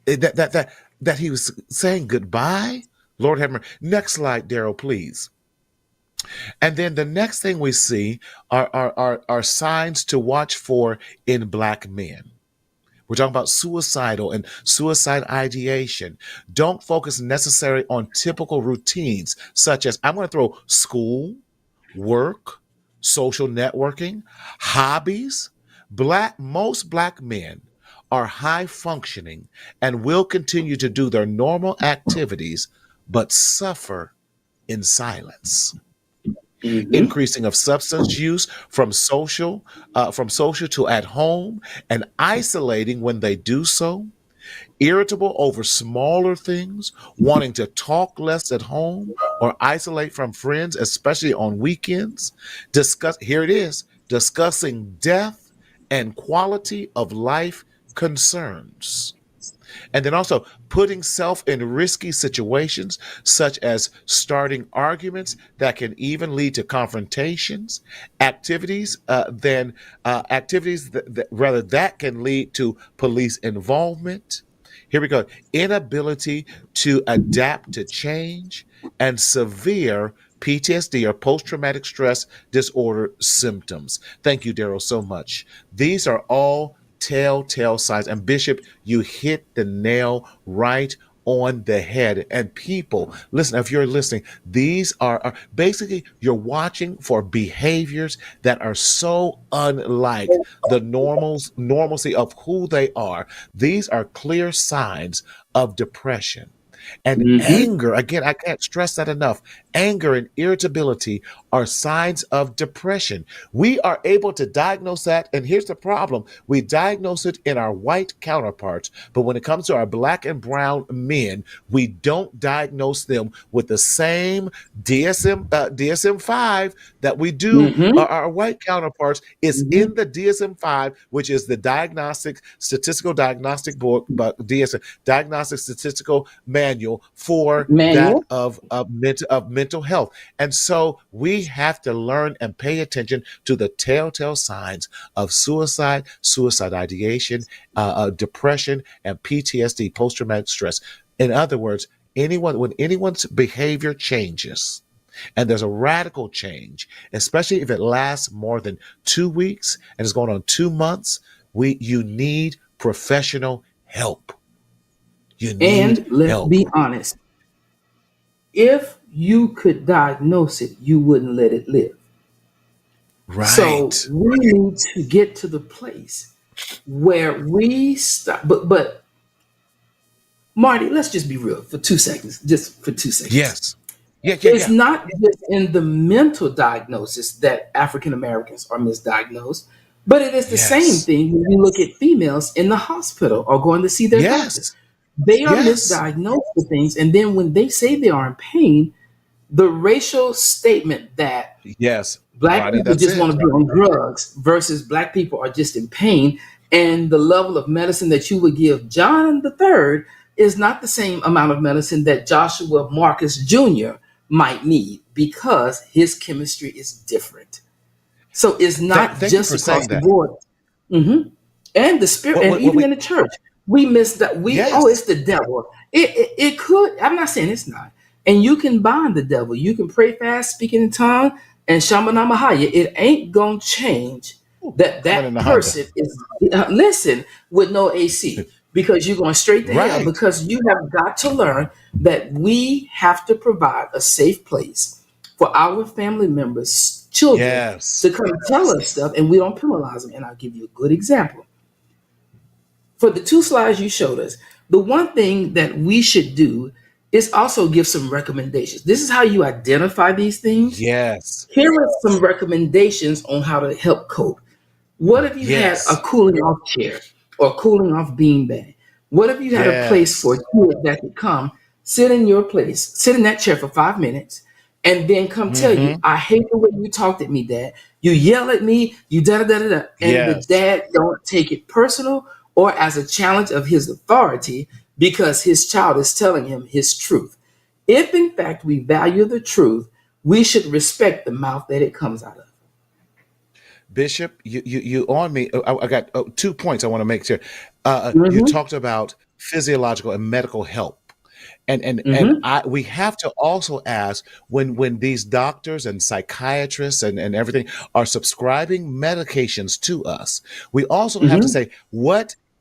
Speaker 3: that he was saying goodbye. Lord have mercy. Next slide, Daryl, please. And then the next thing we see are signs to watch for in black men. We're talking about suicidal and suicide ideation. Don't focus necessarily on typical routines, such as I'm going to throw school, work, social networking, hobbies. Most black men are high functioning and will continue to do their normal activities, but suffer in silence.
Speaker 4: Mhm.
Speaker 3: Increasing of substance use from social to at home, and isolating when they do so, irritable over smaller things, wanting to talk less at home or isolate from friends, especially on weekends. Here it is, discussing death and quality of life concerns. And then also putting self in risky situations, such as starting arguments that can even lead to confrontations, activities rather that can lead to police involvement. Here we go. Inability to adapt to change and severe PTSD or post traumatic stress disorder symptoms. Thank you, Daryl, so much. These are all telltale signs. And Bishop, you hit the nail right on the head. And people, listen, if you're listening, these are basically you're watching for behaviors that are so unlike the normalcy of who they are. These are clear signs of depression. And
Speaker 4: Mm-hmm.
Speaker 3: anger, again, I can't stress that enough. Anger and irritability are signs of depression. We are able to diagnose that. And here's the problem: we diagnose it in our white counterparts. But when it comes to our black and brown men, we don't diagnose them with the same DSM 5 that we do
Speaker 4: Mm-hmm.
Speaker 3: our white counterparts. Is
Speaker 4: Mm-hmm.
Speaker 3: in the DSM 5, which is the Diagnostic Statistical Diagnostic Book, but DSM Diagnostic Statistical Manual for that
Speaker 4: Manual.
Speaker 3: of mental health. And so we have to learn and pay attention to the telltale signs of suicide, suicide ideation, depression, and PTSD, post traumatic stress. In other words, when anyone's behavior changes, and there's a radical change, especially if it lasts more than 2 weeks and is going on 2 months, you need professional help. You need
Speaker 4: And let's
Speaker 3: help.
Speaker 4: be honest. If you could diagnose it, you wouldn't let it live. So
Speaker 3: Right.
Speaker 4: we need to get to the place where we stop. But Marty, let's just be real for 2 seconds. Just for 2 seconds.
Speaker 3: Yes. Yeah, yeah,
Speaker 4: It's
Speaker 3: yeah.
Speaker 4: not just in the mental diagnosis that African Americans are misdiagnosed, but it is the same
Speaker 3: Yes.
Speaker 4: thing when you look at females in the hospital or going to see their doctor.
Speaker 3: Yes.
Speaker 4: They are
Speaker 3: Yes.
Speaker 4: misdiagnosed with things, and then when they say they are in pain, the racial statement that
Speaker 3: Yes.
Speaker 4: black
Speaker 3: Ronnie,
Speaker 4: people
Speaker 3: that's
Speaker 4: just want
Speaker 3: it.
Speaker 4: to be on drugs versus black people are just in pain, and the level of medicine that you would give John the Third is not the same amount of medicine that Joshua Marcus Jr. might need because his chemistry is different. So it's not
Speaker 3: Thank you
Speaker 4: just
Speaker 3: for
Speaker 4: across
Speaker 3: saying
Speaker 4: the
Speaker 3: that.
Speaker 4: board. Mhm. And the spirit,
Speaker 3: What,
Speaker 4: and
Speaker 3: what
Speaker 4: even
Speaker 3: we,
Speaker 4: in the church, we miss that. It's
Speaker 3: yes.
Speaker 4: the devil. It could. I'm not saying it's not. And you can bind the devil. You can pray fast, speaking in tongue, and Shambhala Mahaya. It ain't gonna change that
Speaker 3: Coming in
Speaker 4: that
Speaker 3: the Honda.
Speaker 4: person is listen with no AC because you're going straight to hell
Speaker 3: Right.
Speaker 4: because you have got to learn that we have to provide a safe place for our family members, children,
Speaker 3: Yes.
Speaker 4: to come tell us stuff, and we don't penalize them. And I'll give you a good example. For the two slides you showed us, the one thing that we should do is also give some recommendations. This is how you identify these things.
Speaker 3: Yes.
Speaker 4: Here are some recommendations on how to help cope. What if you had a
Speaker 3: Yes.
Speaker 4: cooling off chair or cooling off beanbag? What if you had a place for a
Speaker 3: Yes.
Speaker 4: kid that could come sit in your place, sit in that chair for 5 minutes, and then come tell you,
Speaker 3: Mm-hmm.
Speaker 4: I hate the way you talked at me, Dad. You yell at me, you da da da da da. And the
Speaker 3: Yes.
Speaker 4: dad don't take it personal or as a challenge of his authority because his child is telling him his truth. If in fact we value the truth, we should respect the mouth that it comes out of.
Speaker 3: Bishop, you on me. I got 2 points I want to make sure. You
Speaker 4: Mm-hmm.
Speaker 3: talked about physiological and medical help. And
Speaker 4: Mm-hmm.
Speaker 3: we have to also ask when these doctors and psychiatrists and everything are subscribing medications to us, we also have to
Speaker 4: Mm-hmm.
Speaker 3: say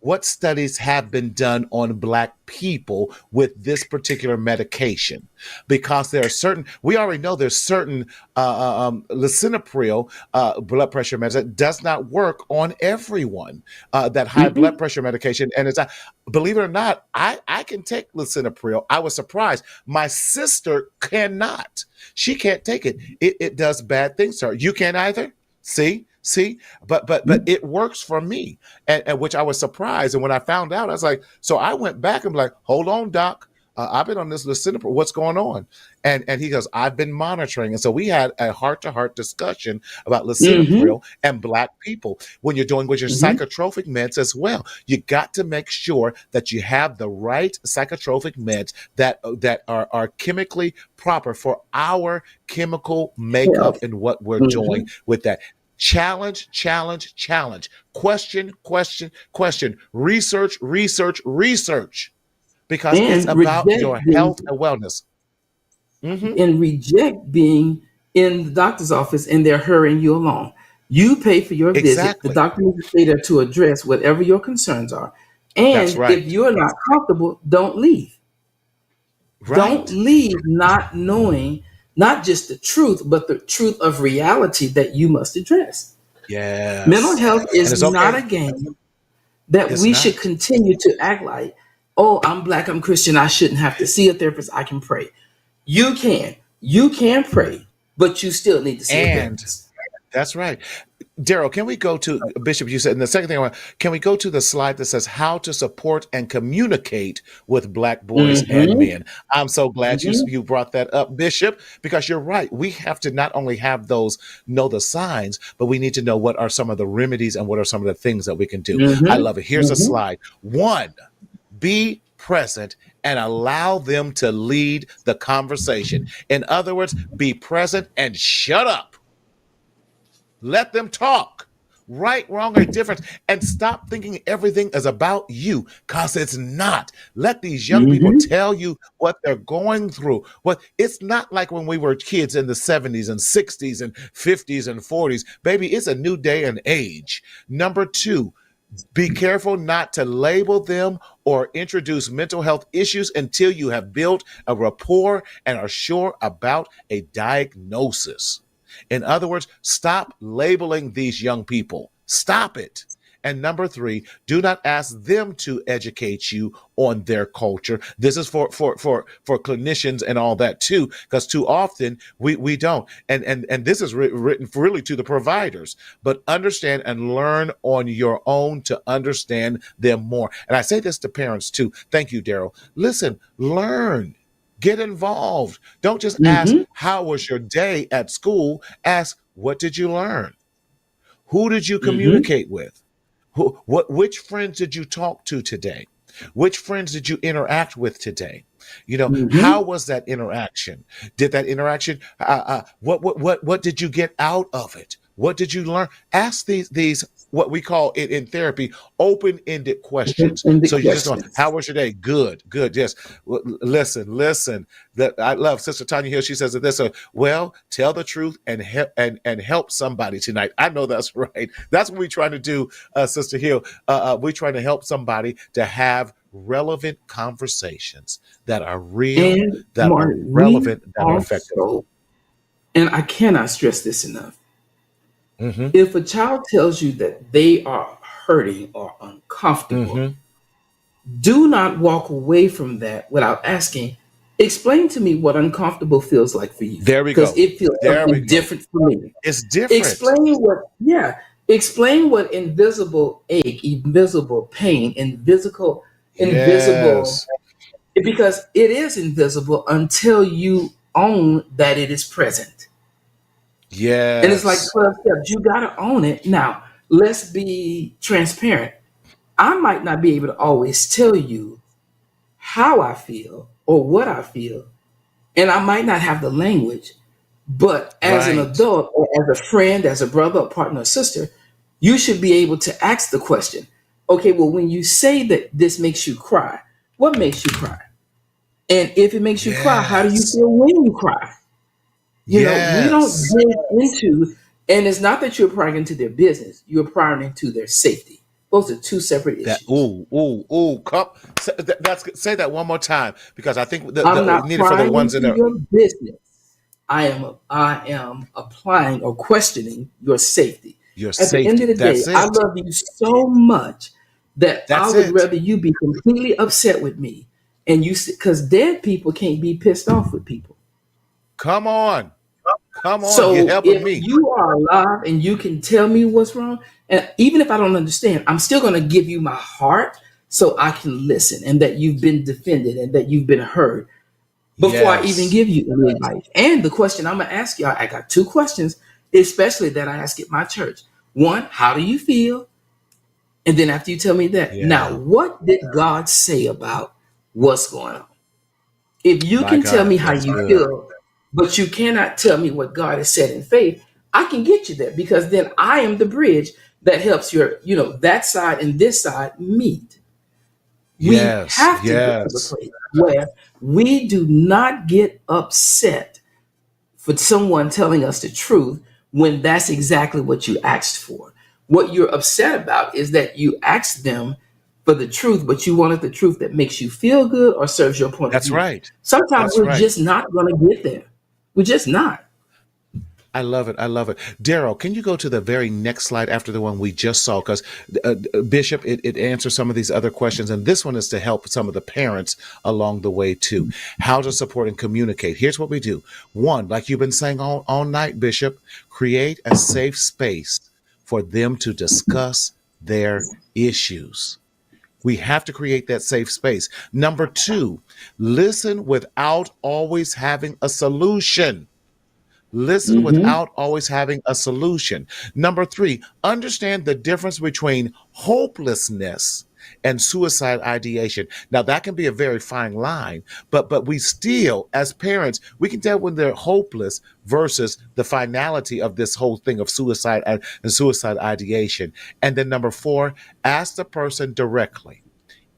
Speaker 3: what studies have been done on black people with this particular medication, because there are certain, we already know there's certain lisinopril blood pressure meds that does not work on everyone, that high blood
Speaker 4: Mm-hmm.
Speaker 3: pressure medication. And it's believe it or not, I can take lisinopril. I was surprised. My sister cannot. She can't take it. It does bad things to her. You can't either. See, but it works for me, and which I was surprised. And when I found out, I was like, so I went back and be like, hold on, doc. I've been on this lisinopril. What's going on? And he goes, I've been monitoring. And so we had a heart-to-heart discussion about
Speaker 4: Mm-hmm.
Speaker 3: lisinopril and Black people. When you're doing with your
Speaker 4: Mm-hmm.
Speaker 3: psychotropic meds as well, you got to make sure that you have the right psychotropic meds that are chemically proper for our chemical makeup
Speaker 4: Health.
Speaker 3: and what we're
Speaker 4: Mm-hmm.
Speaker 3: doing with that. Challenge, challenge, challenge. Question, question, question. Research, research, research, because it's
Speaker 4: And
Speaker 3: about
Speaker 4: reject
Speaker 3: your
Speaker 4: being
Speaker 3: health and wellness. Hmm.
Speaker 4: and reject being in the doctor's office and they're hurrying you along. You pay for your visit. The
Speaker 3: Exactly.
Speaker 4: doctor needs to stay there to address whatever your concerns are.
Speaker 3: That's
Speaker 4: And if
Speaker 3: right.
Speaker 4: you're not comfortable, don't leave. Don't
Speaker 3: Right.
Speaker 4: leave not knowing not just the truth, but the truth of reality that you must address. Mental
Speaker 3: Yes.
Speaker 4: health
Speaker 3: And
Speaker 4: is
Speaker 3: it's
Speaker 4: not
Speaker 3: okay.
Speaker 4: a game that
Speaker 3: It's
Speaker 4: we should
Speaker 3: not.
Speaker 4: continue to act like, oh, I'm Black, I'm Christian, I shouldn't have to see a therapist, I can pray. You can. You can pray, but you still need to see a
Speaker 3: And
Speaker 4: therapist.
Speaker 3: that's right. Daryl, can we go to Bishop? You said, and the second thing can we go to the slide that says how to support and communicate with Black boys and
Speaker 4: Mm-hmm.
Speaker 3: men? I'm so glad you
Speaker 4: Mm-hmm.
Speaker 3: you brought that up, Bishop, because you're right. We have to not only have those know the signs, but we need to know what are some of the remedies and what are some of the things that we can do. I
Speaker 4: Mm-hmm.
Speaker 3: love it. Here's a
Speaker 4: Mm-hmm.
Speaker 3: slide. One, be present and allow them to lead the conversation. In other words, be present and shut up. Let them talk. Right, wrong, or different. And stop thinking everything is about you, because it's not. Let these young people
Speaker 4: Mm-hmm.
Speaker 3: tell you what they're going through. What it's not like when we were kids in the 70s and 60s and 50s and 40s. Baby, it's a new day and age. Number two, be careful not to label them or introduce mental health issues until you have built a rapport and are sure about a diagnosis. In other words, stop labeling these young people. Stop it. And number three, do not ask them to educate you on their culture. This is for clinicians and all that too, because too often we don't. And this is written really to the providers. But understand and learn on your own to understand them more. And I say this to parents too. Thank you, Daryl. Listen, learn. Get involved. Don't just ask,
Speaker 4: Mm-hmm.
Speaker 3: how was your day at school? Ask, what did you learn? Who did you
Speaker 4: Mm-hmm.
Speaker 3: communicate with? Which friends did you talk to today? Which friends did you interact with today?
Speaker 4: Mm-hmm.
Speaker 3: How was that interaction? Did that interaction? What did you get out of it? What did you learn? Ask these what we call it in therapy open-ended questions.
Speaker 4: And the
Speaker 3: So you just know,
Speaker 4: questions.
Speaker 3: how was your day? Good, good. Yes. Listen. That I love Sister Tanya Hill. She says that this. Well, tell the truth and help and help somebody tonight. I know that's right. That's what we're trying to do, Sister Hill. We're trying to help somebody to have relevant conversations that are real,
Speaker 4: And
Speaker 3: that are
Speaker 4: Martin, we
Speaker 3: relevant, that are effective.
Speaker 4: also, and I cannot stress this enough.
Speaker 3: Hmm.
Speaker 4: If a child tells you that they are hurting or uncomfortable,
Speaker 3: Hmm.
Speaker 4: do not walk away from that without asking, explain to me what uncomfortable feels like for you.
Speaker 3: There we
Speaker 4: Because
Speaker 3: go.
Speaker 4: it feels
Speaker 3: There we
Speaker 4: something
Speaker 3: go.
Speaker 4: different for me.
Speaker 3: It's different.
Speaker 4: Explain what, yeah, explain what invisible ache, invisible pain, invisible,
Speaker 3: Yes.
Speaker 4: because it is invisible until you own that it is present. And it's like
Speaker 3: Yes.
Speaker 4: 12 steps. You got to own it. Now, let's be transparent. I might not be able to always tell you how I feel or what I feel, and I might not have the language, but as an
Speaker 3: Right.
Speaker 4: adult or as a friend, as a brother, or partner, or sister, you should be able to ask the question, okay, well, when you say that this makes you cry, what makes you cry? And if it makes you cry, how do you
Speaker 3: Yes.
Speaker 4: feel when you cry? We don't
Speaker 3: Yes.
Speaker 4: dig into, and it's not that you're prying into their business, you're prying into their safety. Those are two separate
Speaker 3: That
Speaker 4: issues.
Speaker 3: ooh. Come. Say that one more time, because I think
Speaker 4: I'm
Speaker 3: the
Speaker 4: not
Speaker 3: needed for the
Speaker 4: prying
Speaker 3: ones
Speaker 4: into
Speaker 3: in there.
Speaker 4: your business. I am applying or questioning your safety.
Speaker 3: Your
Speaker 4: At the end
Speaker 3: safety.
Speaker 4: of the day,
Speaker 3: That's
Speaker 4: I
Speaker 3: it.
Speaker 4: love you so much that I
Speaker 3: That's
Speaker 4: would
Speaker 3: it.
Speaker 4: rather you be completely upset with me, and you, because dead people can't be pissed off with people.
Speaker 3: Come on. Come on. You're
Speaker 4: So
Speaker 3: helping
Speaker 4: if
Speaker 3: me.
Speaker 4: you are alive and you can tell me what's wrong, and even if I don't understand, I'm still going to give you my heart so I can listen, and that you've been defended and that you've been heard before I even
Speaker 3: Yes.
Speaker 4: give you any advice. And the question I'm gonna ask y'all, I got two questions, especially that I ask at my church. One, how do you feel? And then after you tell me that, now
Speaker 3: Yeah.
Speaker 4: what did God say about what's going on? If you
Speaker 3: My
Speaker 4: can tell
Speaker 3: God,
Speaker 4: me how
Speaker 3: that's
Speaker 4: you
Speaker 3: good.
Speaker 4: feel, but you cannot tell me what God has said in faith, I can get you there because then I am the bridge that helps your, that side and this side meet. We
Speaker 3: Yes.
Speaker 4: have to get to the
Speaker 3: Yes.
Speaker 4: place where we do not get upset for someone telling us the truth when that's exactly what you asked for. What you're upset about is that you asked them for the truth, but you wanted the truth that makes you feel good or serves your point of
Speaker 3: That's
Speaker 4: view.
Speaker 3: right.
Speaker 4: Sometimes
Speaker 3: That's
Speaker 4: we're
Speaker 3: right.
Speaker 4: just not going to get there. We're just not.
Speaker 3: I love it. I love it. Daryl, can you go to the very next slide after the one we just saw? Because Bishop, it answers some of these other questions. And this one is to help some of the parents along the way, too. How to support and communicate. Here's what we do. One, like you've been saying all night, Bishop, create a safe space for them to discuss their issues. We have to create that safe space. Number two, listen without always having a solution. Listen
Speaker 4: Hmm.
Speaker 3: without always having a solution. Number three, understand the difference between hopelessness and suicide ideation. Now that can be a very fine line, but we still, as parents, we can tell when they're hopeless versus the finality of this whole thing of suicide and suicide ideation. And then number four, ask the person directly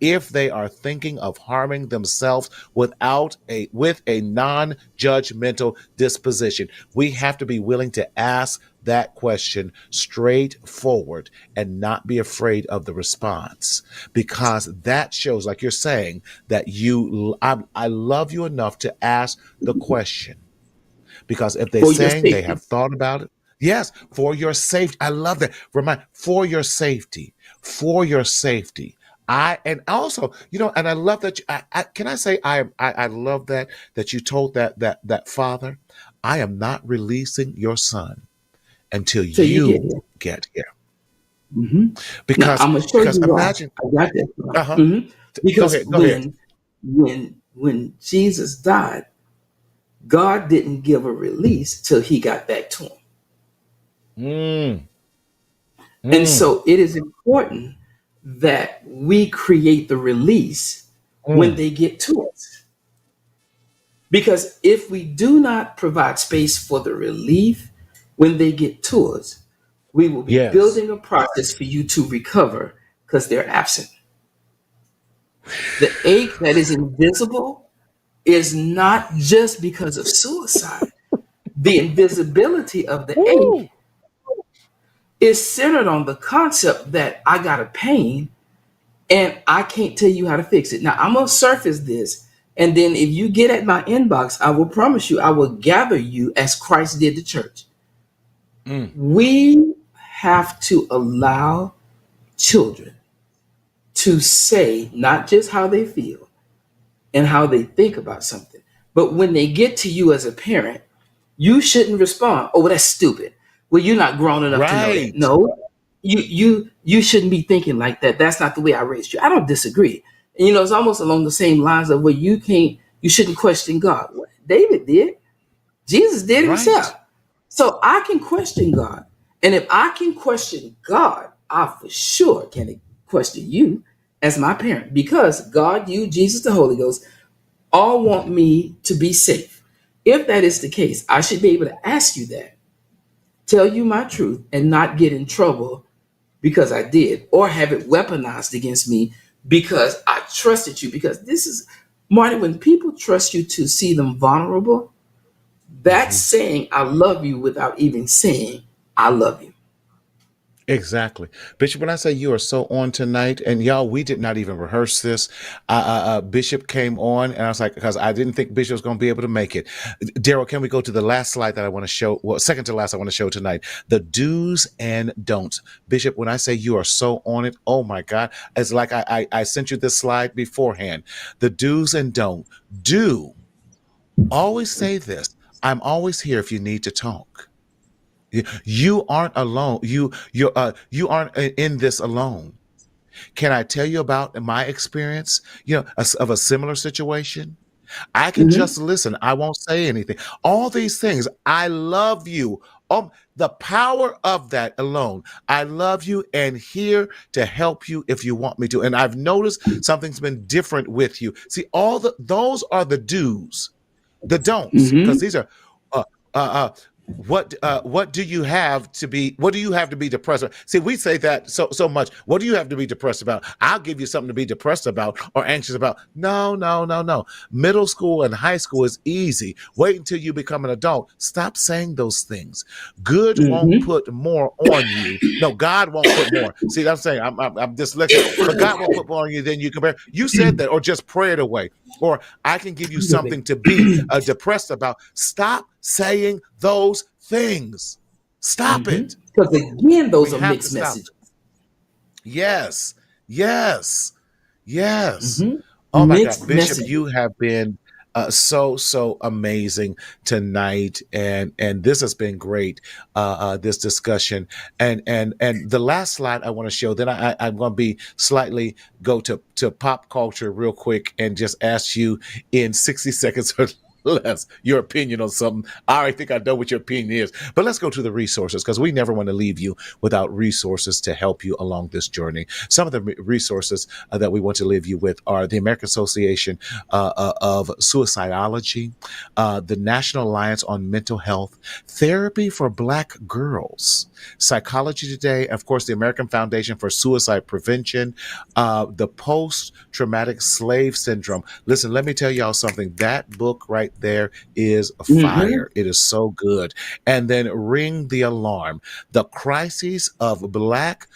Speaker 3: if they are thinking of harming themselves with a non-judgmental disposition. We have to be willing to ask that question straightforward and not be afraid of the response, because that shows, like you're saying, that I love you enough to ask the question. Because if they're
Speaker 4: For your
Speaker 3: saying they
Speaker 4: safety.
Speaker 3: have thought about it, yes, for your safety. I love that. Remind for your safety, for your safety. I and also, and I love that. Can I say I love that you told that father, I am not releasing your son until
Speaker 4: Till you get
Speaker 3: you
Speaker 4: here.
Speaker 3: get here.
Speaker 4: Hmm. Now
Speaker 3: Because
Speaker 4: I'm gonna show
Speaker 3: because
Speaker 4: you why.
Speaker 3: imagine.
Speaker 4: I got that.
Speaker 3: Uh huh.
Speaker 4: Hmm.
Speaker 3: Go
Speaker 4: Because
Speaker 3: ahead. Go ahead.
Speaker 4: when Jesus died, God didn't give a release till he got back to him.
Speaker 3: Mm,
Speaker 4: And
Speaker 3: mm,
Speaker 4: so it is important that we create the release when
Speaker 3: mm.
Speaker 4: they get to us. Because if we do not provide space for the relief when they get to us, we will be
Speaker 3: Yes.
Speaker 4: building a process for you to recover because they're absent. The ache that is invisible is not just because of suicide. The invisibility of the ache
Speaker 3: Woo.
Speaker 4: is centered on the concept that I got a pain and I can't tell you how to fix it. Now, I'm going to surface this. And then if you get at my inbox, I will promise you, I will gather you as Christ did the church.
Speaker 3: Mm.
Speaker 4: We have to allow children to say not just how they feel and how they think about something, but when they get to you as a parent, you shouldn't respond, "Oh, well, that's stupid. Well, you're not grown enough to know that."
Speaker 3: Right.
Speaker 4: No, you shouldn't be thinking like that. That's not the way I raised you. I don't disagree. And it's almost along the same lines of where you shouldn't question God. What David did, Jesus did
Speaker 3: Right.
Speaker 4: himself. So I can question God. And if I can question God, I for sure can question you as my parent because God, you, Jesus, the Holy Ghost all want me to be safe. If that is the case, I should be able to ask you that, tell you my truth, and not get in trouble because I did, or have it weaponized against me because I trusted you. Because this is, Marty, when people trust you to see them vulnerable, that's
Speaker 3: Mhm.
Speaker 4: saying I love you without even saying I love you.
Speaker 3: Exactly. Bishop, when I say you are so on tonight, and y'all, we did not even rehearse this. Bishop came on, and I was like, because I didn't think Bishop was going to be able to make it. Daryl, can we go to the last slide that I want to show? Well, second to last, I want to show tonight the do's and don'ts. Bishop, when I say you are so on it, oh my God, it's like I sent you this slide beforehand. The do's and don't. Do always say this. I'm always here if you need to talk. You aren't alone. You aren't in this alone. Can I tell you about my experience, of a similar situation? I can
Speaker 4: Hmm.
Speaker 3: just listen. I won't say anything. All these things. I love you. The power of that alone. I love you and here to help you if you want me to. And I've noticed something's been different with you. See, those are the do's, the don'ts, because
Speaker 4: Hmm.
Speaker 3: these are uh, uh, uh, what do you have to be depressed about? See, we say that so much. What do you have to be depressed about? I'll give you something to be depressed about or anxious about. No, no, no, no. Middle school and high school is easy. Wait until you become an adult. Stop saying those things. Good won't
Speaker 4: Hmm.
Speaker 3: put more on you. No, God won't put more. See, I'm saying I'm dyslexic, but God won't put more on you than you compare. You said that, or just pray it away, or I can give you something to be depressed about. Stop saying those things. Stop it.
Speaker 4: Because again,
Speaker 3: We
Speaker 4: those are
Speaker 3: have to
Speaker 4: mixed
Speaker 3: stop
Speaker 4: messages.
Speaker 3: it. Yes, yes, yes.
Speaker 4: Hmm.
Speaker 3: Oh my God,
Speaker 4: Mixed
Speaker 3: Bishop,
Speaker 4: messages.
Speaker 3: you have been so amazing tonight, and this has been great. This discussion, and the last slide I want to show. Then I'm going to be slightly go to pop culture real quick and just ask you in 60 seconds or less your opinion on something. I already think I know what your opinion is, but let's go to the resources because we never want to leave you without resources to help you along this journey. Some of the resources that we want to leave you with are the American Association of Suicidology, the National Alliance on Mental Health, Therapy for Black Girls, Psychology Today, of course, the American Foundation for Suicide Prevention, the Post Traumatic Slave Syndrome. Listen, let me tell y'all something. That book right there is
Speaker 4: Hmm.
Speaker 3: fire. It is so good. And then Ring the Alarm, the crises of Black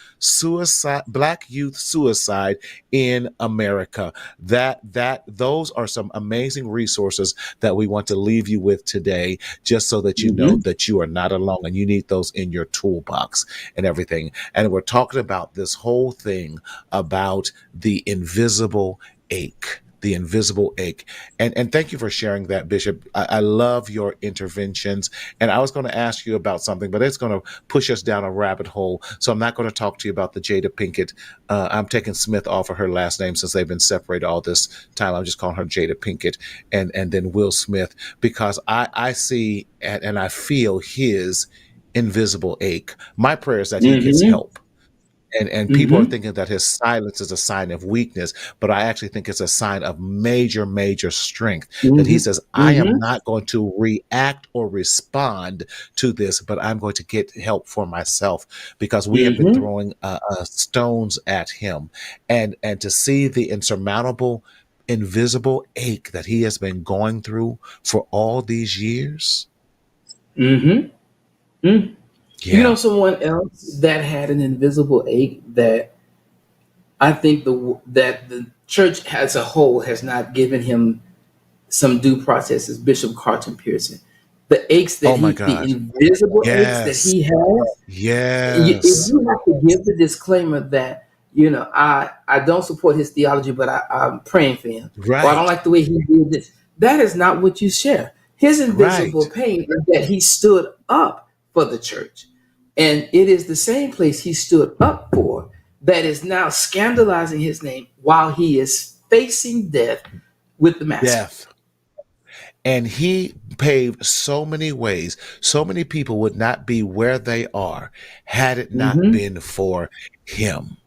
Speaker 3: youth suicide in America. Those are some amazing resources that we want to leave you with today, just so that you know
Speaker 4: Hmm.
Speaker 3: that you are not alone and you need those in your toolbox and everything. And we're talking about this whole thing about the invisible ache. The invisible ache. And thank you for sharing that, Bishop. I love your interventions. And I was going to ask you about something, but it's going to push us down a rabbit hole. So I'm not going to talk to you about the Jada Pinkett. I'm taking Smith off of her last name since they've been separated all this time. I'm just calling her Jada Pinkett and then Will Smith, because I see and I feel his invisible ache. My prayer is that he gets
Speaker 4: Hmm.
Speaker 3: help. And people are
Speaker 4: Hmm.
Speaker 3: thinking that his silence is a sign of weakness, but I actually think it's a sign of major strength. That he
Speaker 4: Hmm.
Speaker 3: says, I am
Speaker 4: Hmm.
Speaker 3: not going to react or respond to this, but I'm going to get help for myself, because we have been
Speaker 4: Hmm.
Speaker 3: throwing stones at him, and to see the insurmountable, invisible ache that he has been going through for all these years.
Speaker 4: Hmm. You
Speaker 3: Yeah.
Speaker 4: know, someone else that had an invisible ache that I think that the church as a whole has not given him some due process is Bishop Carlton Pearson. The aches that
Speaker 3: Oh my
Speaker 4: the
Speaker 3: gosh.
Speaker 4: invisible aches that
Speaker 3: Yes.
Speaker 4: he has, if
Speaker 3: Yes.
Speaker 4: you have to give the disclaimer that I don't support his theology, but I'm praying for him, or I don't
Speaker 3: Right.
Speaker 4: like the way he did this. That is not what you share. His
Speaker 3: Right.
Speaker 4: invisible pain is that he stood up for the church, and it is the same place he stood up for that is now scandalizing his name while he is facing death with the master.
Speaker 3: Death. And he paved so many ways. So many people would not be where they are had it not
Speaker 4: Hmm.
Speaker 3: been for him.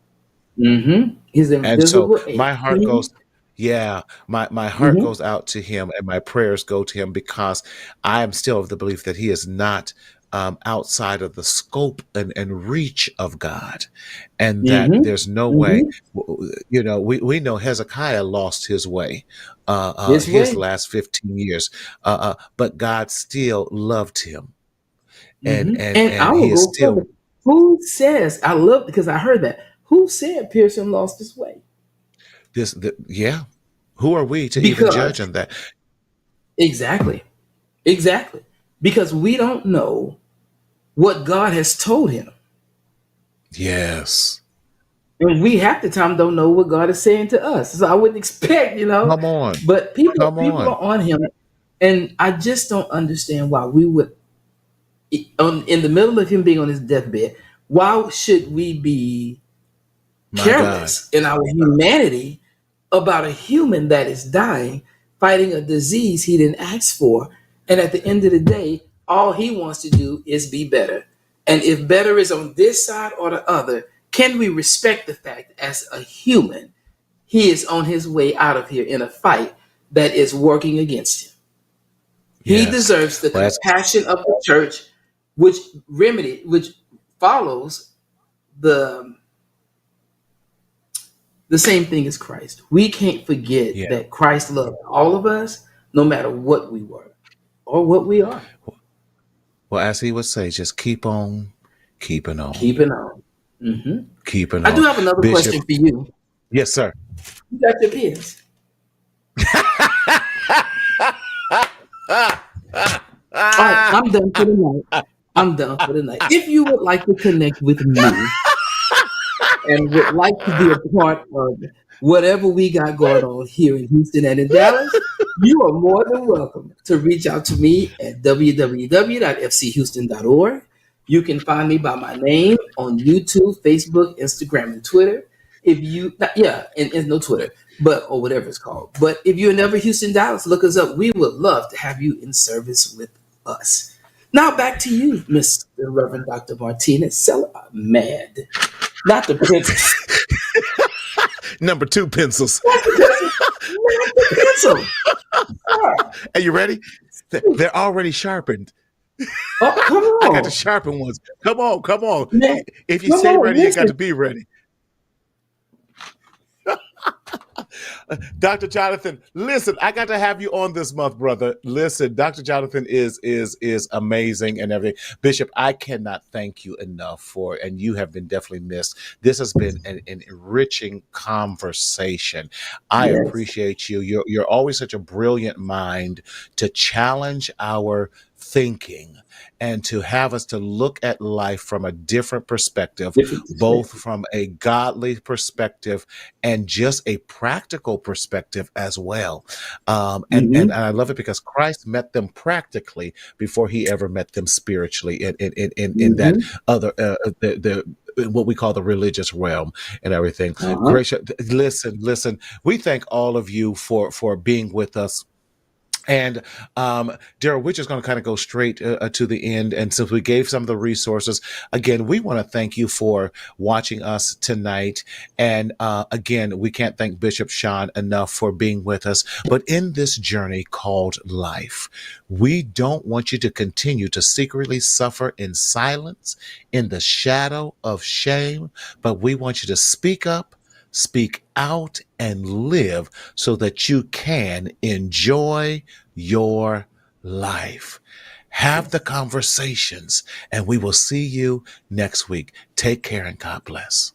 Speaker 4: His
Speaker 3: And so
Speaker 4: invisible
Speaker 3: my
Speaker 4: ache.
Speaker 3: heart goes, yeah, my heart
Speaker 4: Hmm.
Speaker 3: goes out to him and my prayers go to him, because I am still of the belief that he is not outside of the scope and reach of God, and that
Speaker 4: Hmm.
Speaker 3: there's no way.
Speaker 4: Hmm.
Speaker 3: We know Hezekiah lost his way,
Speaker 4: His
Speaker 3: his
Speaker 4: way.
Speaker 3: last 15 years, but God still loved him, and
Speaker 4: Hmm.
Speaker 3: and
Speaker 4: And I
Speaker 3: and
Speaker 4: will
Speaker 3: he is
Speaker 4: go
Speaker 3: still
Speaker 4: further. Who says, I love, because I heard that. Who said Pearson lost his way?
Speaker 3: yeah. Who are we to even judge
Speaker 4: Because,
Speaker 3: on that?
Speaker 4: exactly, exactly. Because we don't know what God has told him.
Speaker 3: Yes.
Speaker 4: And we half the time don't know what God is saying to us. So I wouldn't expect,
Speaker 3: Come on.
Speaker 4: but people
Speaker 3: Come
Speaker 4: are on him. And I just don't understand why we would, in the middle of him being on his deathbed, why should we be
Speaker 3: My God.
Speaker 4: careless in our humanity about a human that is dying, fighting a disease he didn't ask for. And at the end of the day, all he wants to do is be better. And if better is on this side or the other, can we respect the fact as a human, he is on his way out of here in a fight that is working against him? He
Speaker 3: Yes.
Speaker 4: deserves the
Speaker 3: Well, that's
Speaker 4: compassion of the church, which follows the the same thing as Christ. We can't forget
Speaker 3: yeah.
Speaker 4: that Christ loved all of us, no matter what we were or what we are.
Speaker 3: Well, as he would say, just keep on keeping on,
Speaker 4: Keeping on. Hmm.
Speaker 3: keeping
Speaker 4: I do
Speaker 3: on.
Speaker 4: have another
Speaker 3: Bishop,
Speaker 4: question for you.
Speaker 3: yes, sir.
Speaker 4: You got your pens. All right, I'm done for the night. I'm done for the night. If you would like to connect with me and would like to be a part of whatever we got going on here in Houston and in Dallas, you are more than welcome to reach out to me at www.fchouston.org. You can find me by my name on YouTube, Facebook, Instagram, and Twitter. If you, and no Twitter, but or whatever it's called. But if you're never Houston, Dallas, look us up. We would love to have you in service with us. Now back to you, Mr. Reverend Dr. Martinez. Mad. Not the princess.
Speaker 3: Number 2 pencils.
Speaker 4: Not the pencil. Sir.
Speaker 3: Are you ready? They're already sharpened.
Speaker 4: Oh, come
Speaker 3: I got
Speaker 4: on.
Speaker 3: the sharpened ones. Come on, come on.
Speaker 4: Man,
Speaker 3: If you
Speaker 4: come
Speaker 3: say
Speaker 4: on,
Speaker 3: ready, you got
Speaker 4: listen.
Speaker 3: to be ready. Dr. Jonathan, listen, I got to have you on this month, brother. Listen, Dr. Jonathan is amazing and everything. Bishop, I cannot thank you enough for, and you have been definitely missed. This has been an enriching conversation. I
Speaker 4: Yes.
Speaker 3: appreciate you. You're always such a brilliant mind to challenge our thinking and to have us to look at life from a different perspective,
Speaker 4: Different
Speaker 3: both
Speaker 4: perspective.
Speaker 3: from a godly perspective and just a practical perspective as well. And I love it because Christ met them practically before he ever met them spiritually in that other the what we call the religious realm and everything. Gracious, listen. We thank all of you for being with us. And Daryl, we're just going to kind of go straight to the end. And since we gave some of the resources, again, we want to thank you for watching us tonight. And again, we can't thank Bishop Sean enough for being with us. But in this journey called life, we don't want you to continue to secretly suffer in silence, in the shadow of shame, but we want you to speak up, speak out, and live so that you can enjoy your life. Have the conversations, and we will see you next week. Take care and God bless.